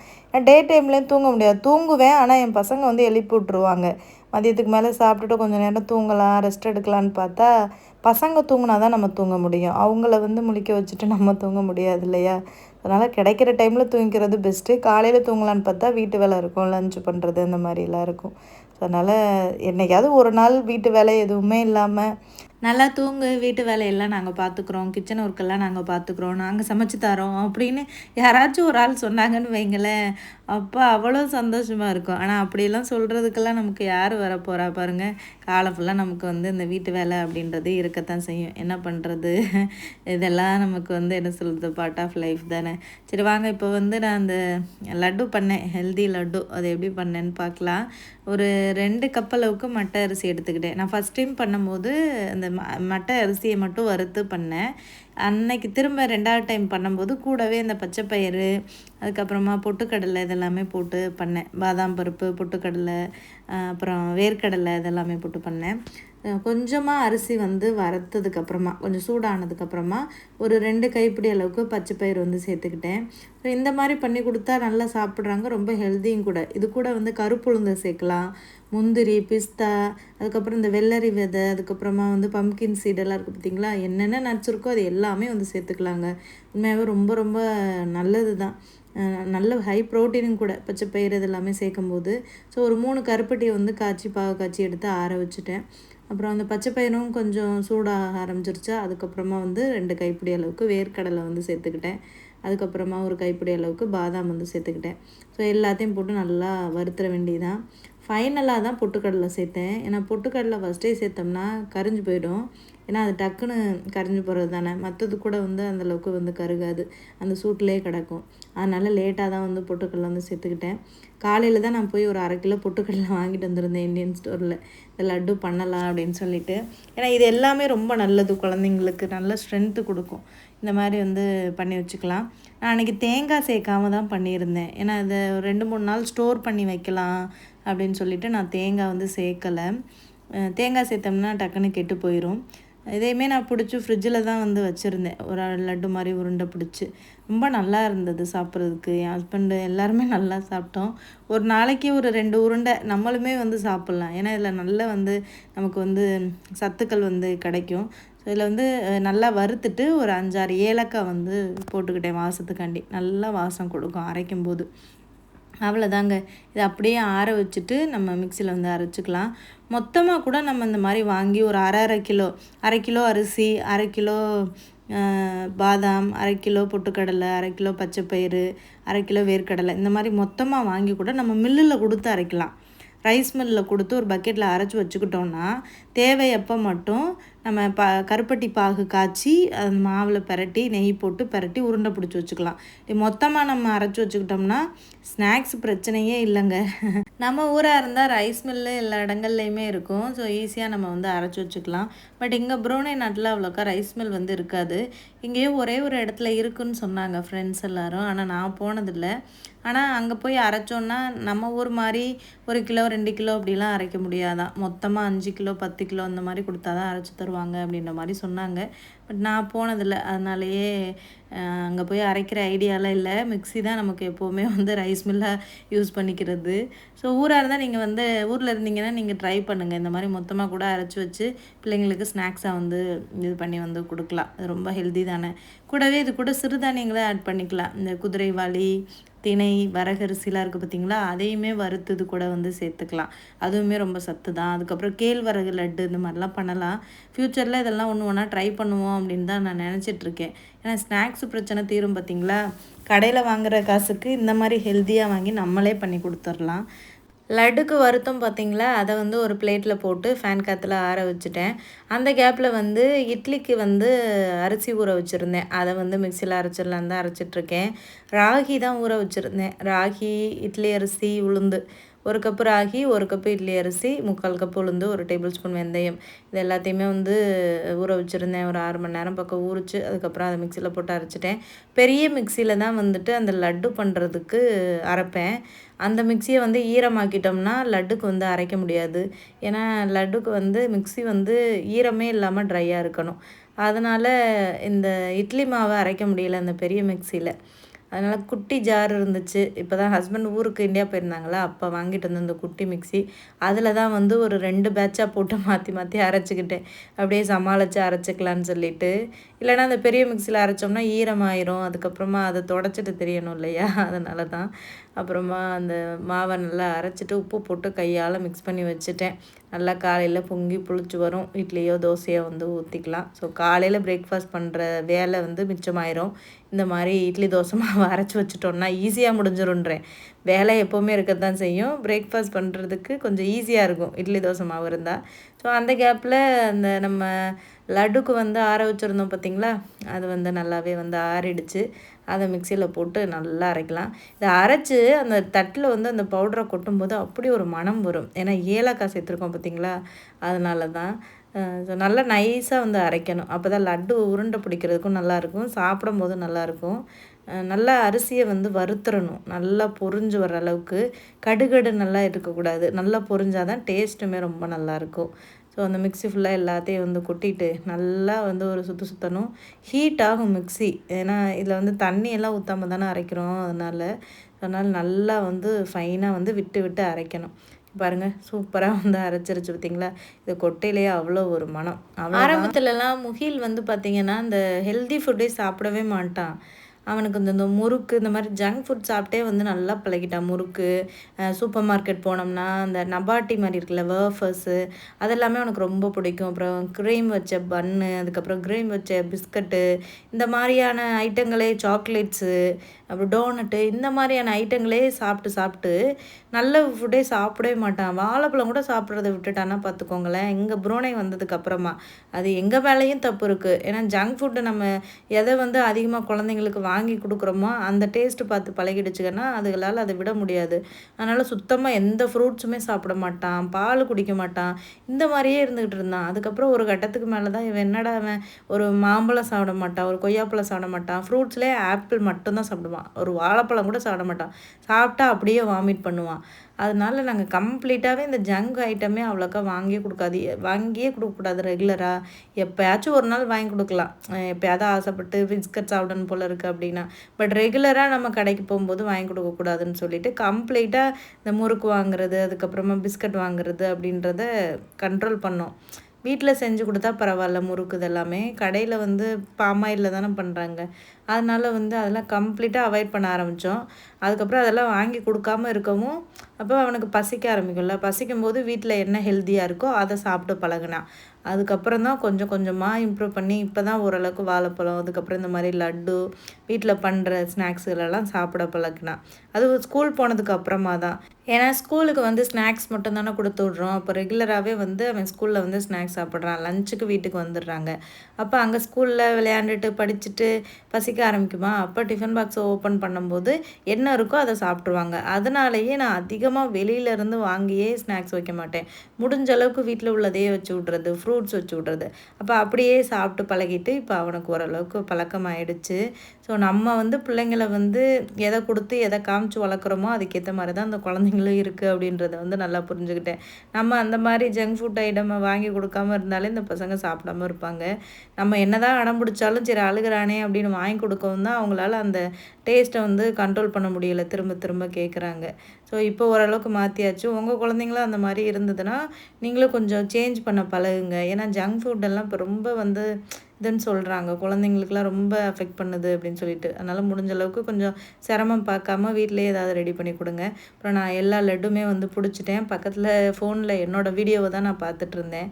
டே டைம்லேயும் தூங்க முடியாது. தூங்குவேன், ஆனால் என் பசங்க வந்து எழுப்பி விட்ருவாங்க. மதியத்துக்கு மேலே சாப்பிட்டுட்டு கொஞ்சம் நேரம் தூங்கலாம், ரெஸ்ட் எடுக்கலான்னு பார்த்தா பசங்க தூங்கினா தான் நம்ம தூங்க முடியும். அவங்கள வந்து முழிக்க வச்சுட்டு நம்ம தூங்க முடியாது இல்லையா? அதனால் கிடைக்கிற டைமில் தூங்கிக்கிறது பெஸ்ட்டு. காலையில் தூங்கலான்னு பார்த்தா வீட்டு வேலை இருக்கும், லஞ்ச் பண்ணுறது அந்த மாதிரிலாம் இருக்கும். ஸோ அதனால் என்றைக்காவது ஒரு நாள் வீட்டு வேலை எதுவுமே இல்லாமல் நல்லா தூங்கு, வீட்டு வேலையெல்லாம் நாங்கள் பார்த்துக்குறோம், கிச்சன் ஒர்க்கெல்லாம் நாங்கள் பார்த்துக்குறோம், நாங்கள் சமைச்சு தரோம் அப்படின்னு யாராச்சும் ஒரு ஆள் சொன்னாங்கன்னு வைங்களேன், அப்போ அவ்வளோ சந்தோஷமாக இருக்கும். ஆனால் அப்படியெல்லாம் சொல்கிறதுக்கெல்லாம் நமக்கு யார் வரப்போகிறா பாருங்கள். காலம் ஃபுல்லாக நமக்கு வந்து இந்த வீட்டு வேலை அப்படின்றது இருக்கத்தான் செய்யும். என்ன பண்ணுறது? இதெல்லாம் நமக்கு வந்து என்ன சொல்கிறது, பார்ட் ஆஃப் லைஃப் தானே. சரி வாங்க, இப்போ வந்து நான் அந்த லட்டு பண்ணேன், ஹெல்தி லட்டு. அது எப்படி பண்ணேன்னு பார்க்கலாம். ஒரு 2 கப் அளவுக்கு மட்டை அரிசி எடுத்துக்கிட்டேன். நான் ஃபஸ்ட் டைம் பண்ணும்போது அந்த மட்டை அரிசியை மட்டும் வறுத்து பண்ணேன். அன்னைக்கு திரும்ப 2வது டைம் பண்ணும்போது கூடவே இந்த பச்சை பயிறு, அதுக்கப்புறமா பொட்டுக்கடலை இதெல்லாமே போட்டு பண்ணேன். பாதாம் பருப்பு, பொட்டுக்கடலை, அப்புறம் வேர்க்கடலை இதெல்லாமே போட்டு பண்ணேன். கொஞ்சமாக அரிசி வந்து வறுத்ததுக்கப்புறமா கொஞ்சம் சூடானதுக்கப்புறமா ஒரு 2 கைப்பிடி அளவுக்கு பச்சை பயிறு வந்து சேர்த்துக்கிட்டேன். ஸோ இந்த மாதிரி பண்ணி கொடுத்தா நல்லா சாப்பிட்றாங்க, ரொம்ப ஹெல்த்தியும் கூட. இது கூட வந்து கருப்புளுந்தை சேர்க்கலாம், முந்திரி, பிஸ்தா, அதுக்கப்புறம் இந்த வெள்ளரி விதை, அதுக்கப்புறமா வந்து பம்கின் சீடெல்லாம் இருக்குது பார்த்திங்களா? என்னென்ன நட்ஸ் இருக்கோ அது எல்லாமே வந்து சேர்த்துக்கலாங்க. உண்மையாகவே ரொம்ப ரொம்ப நல்லது தான். நல்ல ஹை ப்ரோட்டீனும் கூட பச்சை பயிறு இதெல்லாமே சேர்க்கும்போது. ஸோ ஒரு 3 கருப்பட்டியை வந்து பாகு காய்ச்சி எடுத்து ஆற வச்சுட்டேன். அப்புறம் அந்த பச்சை பயிரும் கொஞ்சம் சூடாக ஆரம்பிச்சிருச்சா, அதுக்கப்புறமா வந்து 2 கைப்பிடி அளவுக்கு வேர்க்கடலை வந்து சேர்த்துக்கிட்டேன். அதுக்கப்புறமா ஒரு கைப்பிடி அளவுக்கு பாதாம் வந்து சேர்த்துக்கிட்டேன். ஸோ எல்லாத்தையும் போட்டு நல்லா வறுத்துற வேண்டியதான். ஃபைனலாக தான் பொட்டுக்கடலை சேர்த்தேன். ஏன்னா பொட்டுக்கடலை ஃபஸ்ட்டே சேர்த்தோம்னா கரிஞ்சு போயிடும். ஏன்னா அது டக்குன்னு கரிஞ்சு போகிறது தானே. மற்றது கூட வந்து அந்தளவுக்கு வந்து கருகாது, அந்த சூட்டிலே கிடக்கும். அதனால் லேட்டாக தான் வந்து பொட்டுக்கடலை வந்து சேர்த்துக்கிட்டேன். காலையில் தான் நான் போய் ஒரு 1/2 கிலோ பொட்டுக்கடலை வாங்கிட்டு வந்திருந்தேன் இந்தியன் ஸ்டோரில். இந்த லட்டு பண்ணலாம் அப்படின்னு சொல்லிட்டு. ஏன்னா இது எல்லாமே ரொம்ப நல்லது, குழந்தைங்களுக்கு நல்ல ஸ்ட்ரென்த்து கொடுக்கும். இந்த மாதிரி வந்து பண்ணி வச்சுக்கலாம். நான் அன்றைக்கி தேங்காய் சேர்க்காம தான் பண்ணியிருந்தேன். ஏன்னா இதை 2-3 நாள் ஸ்டோர் பண்ணி வைக்கலாம் அப்படின்னு சொல்லிவிட்டு நான் தேங்காய் வந்து சேர்க்கலை. தேங்காய் சேர்த்தோம்னா டக்குன்னு கெட்டு போயிடும். இதையுமே நான் பிடிச்சி ஃப்ரிட்ஜில் தான் வந்து வச்சுருந்தேன், ஒரு லட்டு மாதிரி உருண்டை பிடிச்சி. ரொம்ப நல்லா இருந்தது சாப்பிட்றதுக்கு. என் ஹஸ்பண்டு எல்லாருமே நல்லா சாப்பிட்டோம். ஒரு நாளைக்கு ஒரு 2 உருண்டை நம்மளுமே வந்து சாப்பிட்லாம். ஏன்னா இதில் நல்லா வந்து நமக்கு வந்து சத்துக்கள் வந்து கிடைக்கும். ஸோ இதில் வந்து நல்லா வறுத்துட்டு ஒரு 5-6 ஏலக்காய் வந்து போட்டுக்கிட்டேன் வாசத்துக்காண்டி. நல்லா வாசம் கொடுக்கும் அரைக்கும்போது. அவ்வளோதாங்க. இதை அப்படியே ஆற வச்சுட்டு நம்ம மிக்சியில் வந்து அரைச்சிக்கலாம். மொத்தமாக கூட நம்ம இந்த மாதிரி வாங்கி ஒரு அரை கிலோ அரிசி, 1/2 கிலோ பாதாம், 1/2 கிலோ பொட்டுக்கடலை, 1/2 கிலோ பச்சைப்பயிறு, 1/2 கிலோ வேர்க்கடலை, இந்த மாதிரி மொத்தமாக வாங்கி கூட நம்ம மில்லில் கொடுத்து அரைக்கலாம். ரைஸ் மில்லில் கொடுத்து ஒரு பக்கெட்டில் அரைச்சி வச்சுக்கிட்டோன்னா தேவையப்போ மட்டும் நம்ம கருப்பட்டி பாகு காய்ச்சி அந்த மாவில் பெரட்டி நெய் போட்டு பெரட்டி உருண்டை பிடிச்சி வச்சுக்கலாம். மொத்தமாக நம்ம அரைச்சி வச்சுக்கிட்டோம்னா ஸ்நாக்ஸ் பிரச்சனையே இல்லைங்க. நம்ம ஊராக இருந்தால் ரைஸ் மில்லு எல்லா இடங்கள்லையுமே இருக்கும். ஸோ ஈஸியாக நம்ம வந்து அரைச்சி வச்சுக்கலாம். பட் இங்கே ப்ரூனே நாட்டில் அவ்வளோக்கா ரைஸ் மில் வந்து இருக்காது. இங்கேயே ஒரே ஒரு இடத்துல இருக்குதுன்னு சொன்னாங்க ஃப்ரெண்ட்ஸ் எல்லோரும். ஆனால் நான் போனதில்லை. ஆனால் அங்கே போய் அரைச்சோன்னா நம்ம ஊர் மாதிரி 1 கிலோ 2 கிலோ அப்படிலாம் அரைக்க முடியாதான். மொத்தமாக 5 கிலோ 10 கிலோ அந்த மாதிரி கொடுத்தா தான் அரைச்சி தருவாங்க. தருவாங்க அப்படின்ற மாதிரி சொன்னாங்க. பட் நான் போனதில்லை, அதனாலேயே அங்கே போய் அரைக்கிற ஐடியாலாம் இல்லை. மிக்ஸி தான் நமக்கு எப்போவுமே வந்து ரைஸ் மில்லாக யூஸ் பண்ணிக்கிறது. ஸோ ஊராக இருந்தால் நீங்கள் வந்து ஊரில் இருந்தீங்கன்னா நீங்கள் ட்ரை பண்ணுங்கள். இந்த மாதிரி மொத்தமாக கூட அரைச்சி வச்சு பிள்ளைங்களுக்கு ஸ்நாக்ஸாக வந்து இது பண்ணி வந்து கொடுக்கலாம். அது ரொம்ப ஹெல்தி தானே. கூடவே இது கூட சிறுதானியங்களை ஆட் பண்ணிக்கலாம். இந்த குதிரைவாலி, திணை, வரகரிசிலாம் இருக்குது பார்த்திங்களா, அதையுமே வறுத்தது கூட வந்து சேர்த்துக்கலாம். அதுவுமே ரொம்ப சத்து தான். அதுக்கப்புறம் கேழ்வரகு லட்டு இந்த மாதிரிலாம் பண்ணலாம். ஃப்யூச்சரில் இதெல்லாம் ஒன்று ஒன்றா ட்ரை பண்ணுவோம் அப்படின்னு தான் நான் நினச்சிட்ருக்கேன். ஏன்னா ஸ்நாக்ஸு பிரச்சனை தீரும் பார்த்திங்களா. கடையில் வாங்குகிற காசுக்கு இந்த மாதிரி ஹெல்த்தியாக வாங்கி நம்மளே பண்ணி கொடுத்துர்லாம். லட்டுக்கு வருத்தம் பார்த்திங்களா, அதை வந்து ஒரு பிளேட்டில் போட்டு ஃபேன் காற்றுல ஆற வச்சுட்டேன். அந்த கேப்பில் வந்து இட்லிக்கு வந்து அரிசி ஊற வச்சுருந்தேன். அதை வந்து மிக்சியில் அரைச்சிடலாம் தான் அரைச்சிட்ருக்கேன். ராகி தான் ஊற வச்சுருந்தேன். ராகி, இட்லி அரிசி, உளுந்து, 1 கப்பு ராகி, 1 கப்பு இட்லி அரிசி, 3/4 கப்பு உளுந்து, 1 டேபிள் ஸ்பூன் வெந்தயம், இது எல்லாத்தையுமே வந்து ஊற வச்சுருந்தேன். ஒரு 6 மணி நேரம் பக்கம் ஊறிச்சு. அதுக்கப்புறம் அதை மிக்சியில் போட்டு அரைச்சிட்டேன். பெரிய மிக்சியில் தான் வந்துட்டு அந்த லட்டு பண்ணுறதுக்கு அரைப்பேன். அந்த மிக்சியை வந்து ஈரமாக்கிட்டோம்னா லட்டுக்கு வந்து அரைக்க முடியாது. ஏன்னா லட்டுக்கு வந்து மிக்சி வந்து ஈரமே இல்லாமல் ட்ரையாக இருக்கணும். அதனால் இந்த இட்லி மாவை அரைக்க முடியல அந்த பெரிய மிக்சியில். அதனால் குட்டி ஜார் இருந்துச்சு. இப்போ தான் ஹஸ்பண்ட் ஊருக்கு இந்தியா போயிருந்தாங்களா, அப்போ வாங்கிட்டு வந்து இந்த குட்டி மிக்சி, அதில் தான் வந்து ஒரு 2 பேட்சாக போட்டு மாற்றி மாற்றி அரைச்சிக்கிட்டேன். அப்படியே சமாளித்து அரைச்சிக்கலான்னு சொல்லிட்டு. இல்லைனா அந்த பெரிய மிக்சியில் அரைச்சோம்னா ஈரமாயிரும். அதுக்கப்புறமா அதை தொடச்சிட்டு தெரியணும் இல்லையா, அதனால தான். அப்புறமா அந்த மாவை நல்லா அரைச்சிட்டு உப்பு போட்டு கையால் மிக்ஸ் பண்ணி வச்சுட்டேன். நல்லா காலையில் பொங்கி புளிச்சு வரும். இட்லியோ தோசையோ வந்து ஊற்றிக்கலாம். ஸோ காலையில் பிரேக்ஃபாஸ்ட் பண்ணுற வேலை வந்து மிச்சமாயிரும். இந்த மாதிரி இட்லி தோசை மாவு அரைச்சி வச்சுட்டோன்னா ஈஸியாக முடிஞ்சிருன்றேன். வேலை எப்போவுமே இருக்க தான் செய்யும். பிரேக்ஃபாஸ்ட் பண்ணுறதுக்கு கொஞ்சம் ஈஸியாக இருக்கும் இட்லி தோசை மாவு இருந்தால். ஸோ அந்த கேப்பில் அந்த நம்ம லட்டுக்கு வந்து ஆற வச்சுருந்தோம் பார்த்திங்களா, அது வந்து நல்லாவே வந்து ஆறிடுச்சு. அதை மிக்சியில் போட்டு நல்லா அரைக்கலாம். இதை அரைச்சி அந்த தட்டில் வந்து அந்த பவுடரை கொட்டும்போது அப்படி ஒரு மணம் வரும். ஏன்னா ஏலக்காய் சேர்த்துருக்கோம் பார்த்திங்களா, அதனால தான். ஸோ நல்லா நைஸாக வந்து அரைக்கணும். அப்போ தான் லட்டு உருண்டை பிடிக்கிறதுக்கும் நல்லாயிருக்கும், சாப்பிடும் போதும் நல்லாயிருக்கும். நல்லா அரிசியை வந்து வறுத்துறணும், நல்லா பொரிஞ்சு வர அளவுக்கு. கடுகடு நல்லா இருக்கக்கூடாது, நல்லா பொரிஞ்சால் தான் டேஸ்ட்டுமே ரொம்ப நல்லாயிருக்கும். ஸோ அந்த மிக்ஸி ஃபுல்லாக எல்லாத்தையும் வந்து கொட்டிட்டு நல்லா வந்து ஒரு சுற்றணும். ஹீட் ஆகும் மிக்ஸி, ஏன்னா இதில் வந்து தண்ணியெல்லாம் ஊற்றாமல் தானே அரைக்கிறோம். அதனால் நல்லா வந்து ஃபைனாக வந்து விட்டு விட்டு அரைக்கணும். பாருங்கள், சூப்பராக வந்து அரைச்சிருச்சு பார்த்திங்களா. இது கொட்டையிலேயே அவ்வளோ ஒரு மனம். ஆரம்பத்துலலாம் முகில் வந்து பார்த்திங்கன்னா இந்த ஹெல்தி ஃபுட்டே சாப்பிடவே மாட்டான். அவனுக்கு இந்த முறுக்கு இந்த மாதிரி ஜங்க் ஃபுட் சாப்பிட்டே வந்து நல்லா பழகிட்டான். முறுக்கு, சூப்பர் மார்க்கெட் போனோம்னா அந்த நபாட்டி மாதிரி இருக்குல்ல, வேஃபர்ஸு, அதெல்லாமே அவனுக்கு ரொம்ப பிடிக்கும். அப்புறம் க்ரீம் வச்ச பன்னு, அதுக்கப்புறம் க்ரீம் வச்ச பிஸ்கட்டு, இந்த மாதிரியான ஐட்டங்களே, சாக்லேட்ஸு, அப்புறம் டோனட்டு, இந்த மாதிரியான ஐட்டங்களே சாப்பிட்டு நல்ல ஃபுட்டே சாப்பிடவே மாட்டான். வாழைப்பழம் கூட சாப்பிட்றத விட்டுட்டான்னா பார்த்துக்கோங்களேன். இங்கே புரோனை வந்ததுக்கப்புறமா அது எங்கள் மேலேயும் தப்பு இருக்குது. ஏன்னா ஜங்க் ஃபுட்டு நம்ம எதை வந்து அதிகமாக குழந்தைங்களுக்கு வாங்கி கொடுக்குறோமோ அந்த டேஸ்ட்டு பார்த்து பழகிடுச்சுங்கன்னா அதுகளால் அதை விட முடியாது. அதனால் சுத்தமாக எந்த ஃப்ரூட்ஸுமே சாப்பிட மாட்டான், பால் குடிக்க மாட்டான், இந்த மாதிரியே இருந்துக்கிட்டு இருந்தான். அதுக்கப்புறம் ஒரு கட்டத்துக்கு மேலே தான் இவன் என்னடா அவன் ஒரு மாம்பழம் சாப்பிட மாட்டான், ஒரு கொய்யாப்பழம் சாப்பிட மாட்டான், ஃப்ரூட்ஸ்லேயே ஆப்பிள் மட்டும்தான் சாப்பிடுவான், ஒரு வாழைப்பழம் கூட சாப்பிட மாட்டான். சாப்பிட்டா அப்படியே வாமிட் பண்ணுவான். அதனால நாங்கள் கம்ப்ளீட்டாகவே இந்த ஜங்க் ஐட்டமே அவ்வளோக்கா வாங்கியே கொடுக்கக்கூடாது ரெகுலராக. எப்போயாச்சும் ஒரு நாள் வாங்கி கொடுக்கலாம், எப்போயாவது ஆசைப்பட்டு பிஸ்கட் சாப்பிடணும் போல் இருக்குது அப்படின்னா. பட் ரெகுலராக நம்ம கடைக்கு போகும்போது வாங்கி கொடுக்கக்கூடாதுன்னு சொல்லிட்டு கம்ப்ளீட்டாக இந்த முறுக்கு வாங்குறது, அதுக்கப்புறமா பிஸ்கட் வாங்குறது அப்படின்றத கண்ட்ரோல் பண்ணோம். வீட்டில் செஞ்சு கொடுத்தா பரவாயில்ல, முறுக்கு இதெல்லாமே. கடையில் வந்து பாமாயிலில் தானே பண்ணுறாங்க. அதனால் வந்து அதெல்லாம் கம்ப்ளீட்டாக அவாய்ட் பண்ண ஆரம்பித்தோம். அதுக்கப்புறம் அதெல்லாம் வாங்கி கொடுக்காம இருக்கவும் அப்போ அவனுக்கு பசிக்க ஆரம்பிக்கும்ல. பசிக்கும்போது வீட்டில் என்ன ஹெல்த்தியாக இருக்கோ அதை சாப்பிட்டு பழகினான். அதுக்கப்புறம் தான் கொஞ்சம் கொஞ்சமாக இம்ப்ரூவ் பண்ணி இப்போ தான் ஓரளவுக்கு வாழைப்பழம், அதுக்கப்புறம் இந்த மாதிரி லட்டு, வீட்டில் பண்ணுற ஸ்நாக்ஸுகளெல்லாம் சாப்பிட பழகினான். அது ஸ்கூல் போனதுக்கு அப்புறமா தான். ஏன்னா ஸ்கூலுக்கு வந்து ஸ்நாக்ஸ் மட்டும் தானே கொடுத்து விட்றோம். அப்போ ரெகுலராகவே வந்து அவன் ஸ்கூலில் வந்து ஸ்நாக்ஸ் சாப்பிட்றான். லஞ்சுக்கு வீட்டுக்கு வந்துடுறாங்க. அப்போ அங்கே ஸ்கூலில் விளையாண்டுட்டு படிச்சுட்டு பசிக்க ஆரம்பிக்குமா, அப்போ டிஃபன் பாக்ஸை ஓப்பன் பண்ணும்போது என்ன இருக்கோ அதை சாப்பிட்ருவாங்க. அதனாலேயே நான் அதிகமாக வெளியிலேருந்து வாங்கியே ஸ்நாக்ஸ் வைக்க மாட்டேன். முடிஞ்ச அளவுக்கு வீட்டில் உள்ளதையே வச்சு விட்றது, ஃப்ரூட்ஸ் வச்சு விட்றது. அப்போ அப்படியே சாப்பிட்டு பழகிட்டு இப்போ அவனுக்கு ஓரளவுக்கு பழக்கமாயிடுச்சு. ஸோ நம்ம வந்து பிள்ளைங்கள வந்து எதை கொடுத்து எதை காமிச்சு வளர்க்குறோமோ அதுக்கேற்ற மாதிரி தான் அந்த குழந்தைங்களும் இருக்குது அப்படின்றத வந்து நல்லா புரிஞ்சுக்கிட்டேன். நம்ம அந்த மாதிரி ஜங்க் ஃபுட் ஐட்டமை வாங்கி கொடுக்காம இருந்தாலே இந்த பசங்க சாப்பிடாம இருப்பாங்க. நம்ம என்னதான் அடம் பிடிச்சாலும் சரி அழுகுறானே அப்படின்னு வாங்கி கொடுக்கவும் தான் அவங்களால அந்த டேஸ்ட்டை வந்து கண்ட்ரோல் பண்ண முடியல. திரும்ப திரும்ப கேட்குறாங்க. ஸோ இப்போ ஓரளவுக்கு மாற்றியாச்சு. உங்கள் குழந்தைங்களும் அந்த மாதிரி இருந்ததுன்னா நீங்களும் கொஞ்சம் சேஞ்ச் பண்ண பழகுங்க. ஏன்னா ஜங்க் ஃபுட்டெல்லாம் இப்போ ரொம்ப வந்து இதுன்னு சொல்கிறாங்க. குழந்தைங்களுக்குலாம் ரொம்ப அஃபெக்ட் பண்ணுது அப்படின்னு சொல்லிட்டு. அதனால் முடிஞ்ச அளவுக்கு கொஞ்சம் சிரமம் பார்க்காம வீட்டிலேயே ஏதாவது ரெடி பண்ணி கொடுங்க. அப்புறம் நான் எல்லா லட்டுமே வந்து பிடிச்சிட்டேன். பக்கத்தில் ஃபோனில் என்னோடய வீடியோவை தான் நான் பார்த்துட்ருந்தேன்.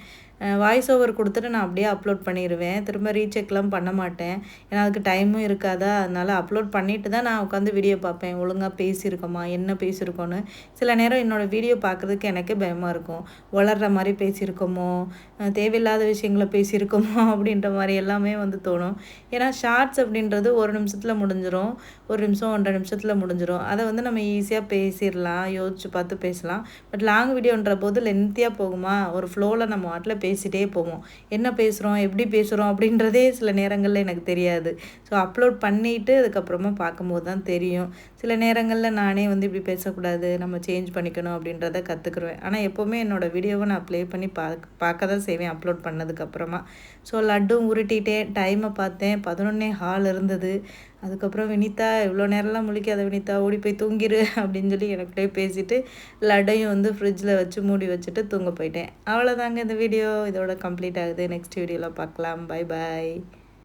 வாய்ஸ் ஓவர் கொடுத்துட்டு நான் அப்படியே அப்லோட் பண்ணிடுவேன். திரும்ப ரீசெக்லாம் பண்ண மாட்டேன். ஏன்னா அதுக்கு டைமும் இருக்காதா, அதனால் அப்லோட் பண்ணிவிட்டு தான் நான் உட்காந்து வீடியோ பார்ப்பேன். ஒழுங்காக பேசியிருக்கோமா, என்ன பேசியிருக்கோன்னு. சில நேரம் என்னோடய வீடியோ பார்க்குறதுக்கு எனக்கே பயமாக இருக்கும். வளர்கிற மாதிரி பேசியிருக்கோமோ, தேவையில்லாத விஷயங்கள பேசியிருக்கோமோ அப்படின்ற மாதிரி எல்லாமே வந்து தோணும். ஏன்னா ஷார்ட்ஸ் அப்படின்றது 1 நிமிஷத்தில் முடிஞ்சிடும். 1 நிமிஷம் 1.5 நிமிஷத்தில் முடிஞ்சிடும். அதை வந்து நம்ம ஈஸியாக பேசிடலாம், யோசித்து பார்த்து பேசலாம். பட் லாங் வீடியோன்ற போது லென்த்தியாக போகுமா, ஒரு ஃப்ளோவில் நம்ம வாட்டில் பேசிகிட்டே போவோம். என்ன பேசுகிறோம், எப்படி பேசுகிறோம் அப்படின்றதே சில நேரங்களில் எனக்கு தெரியாது. ஸோ அப்லோட் பண்ணிவிட்டு அதுக்கப்புறமா பார்க்கும்போது தான் தெரியும். சில நேரங்களில் நானே வந்து இப்படி பேசக்கூடாது, நம்ம சேஞ்ச் பண்ணிக்கணும் அப்படின்றத கற்றுக்குருவேன். ஆனால் எப்போவுமே என்னோடய வீடியோவை நான் ப்ளே பண்ணி பார்க்க தான் செய்வேன் அப்லோட் பண்ணதுக்கப்புறமா. ஸோ லட்டும் உருட்டிட்டேன். டைமை பார்த்தேன், 11:15 இருந்தது. அதுக்கப்புறம் வினிதா இவ்வளோ நேரம்லாம் முழிக்காத வினிதா, ஓடி போய் தூங்கிடு அப்படின்னு சொல்லி எனக்கிட்டே பேசிவிட்டு லட்டையும் வந்து ஃப்ரிட்ஜில் வச்சு மூடி வச்சுட்டு தூங்க போயிட்டேன். அவ்வளோதாங்க இந்த வீடியோ இதோட கம்ப்ளீட் ஆகுது. நெக்ஸ்ட் வீடியோவில் பார்க்கலாம். Bye bye.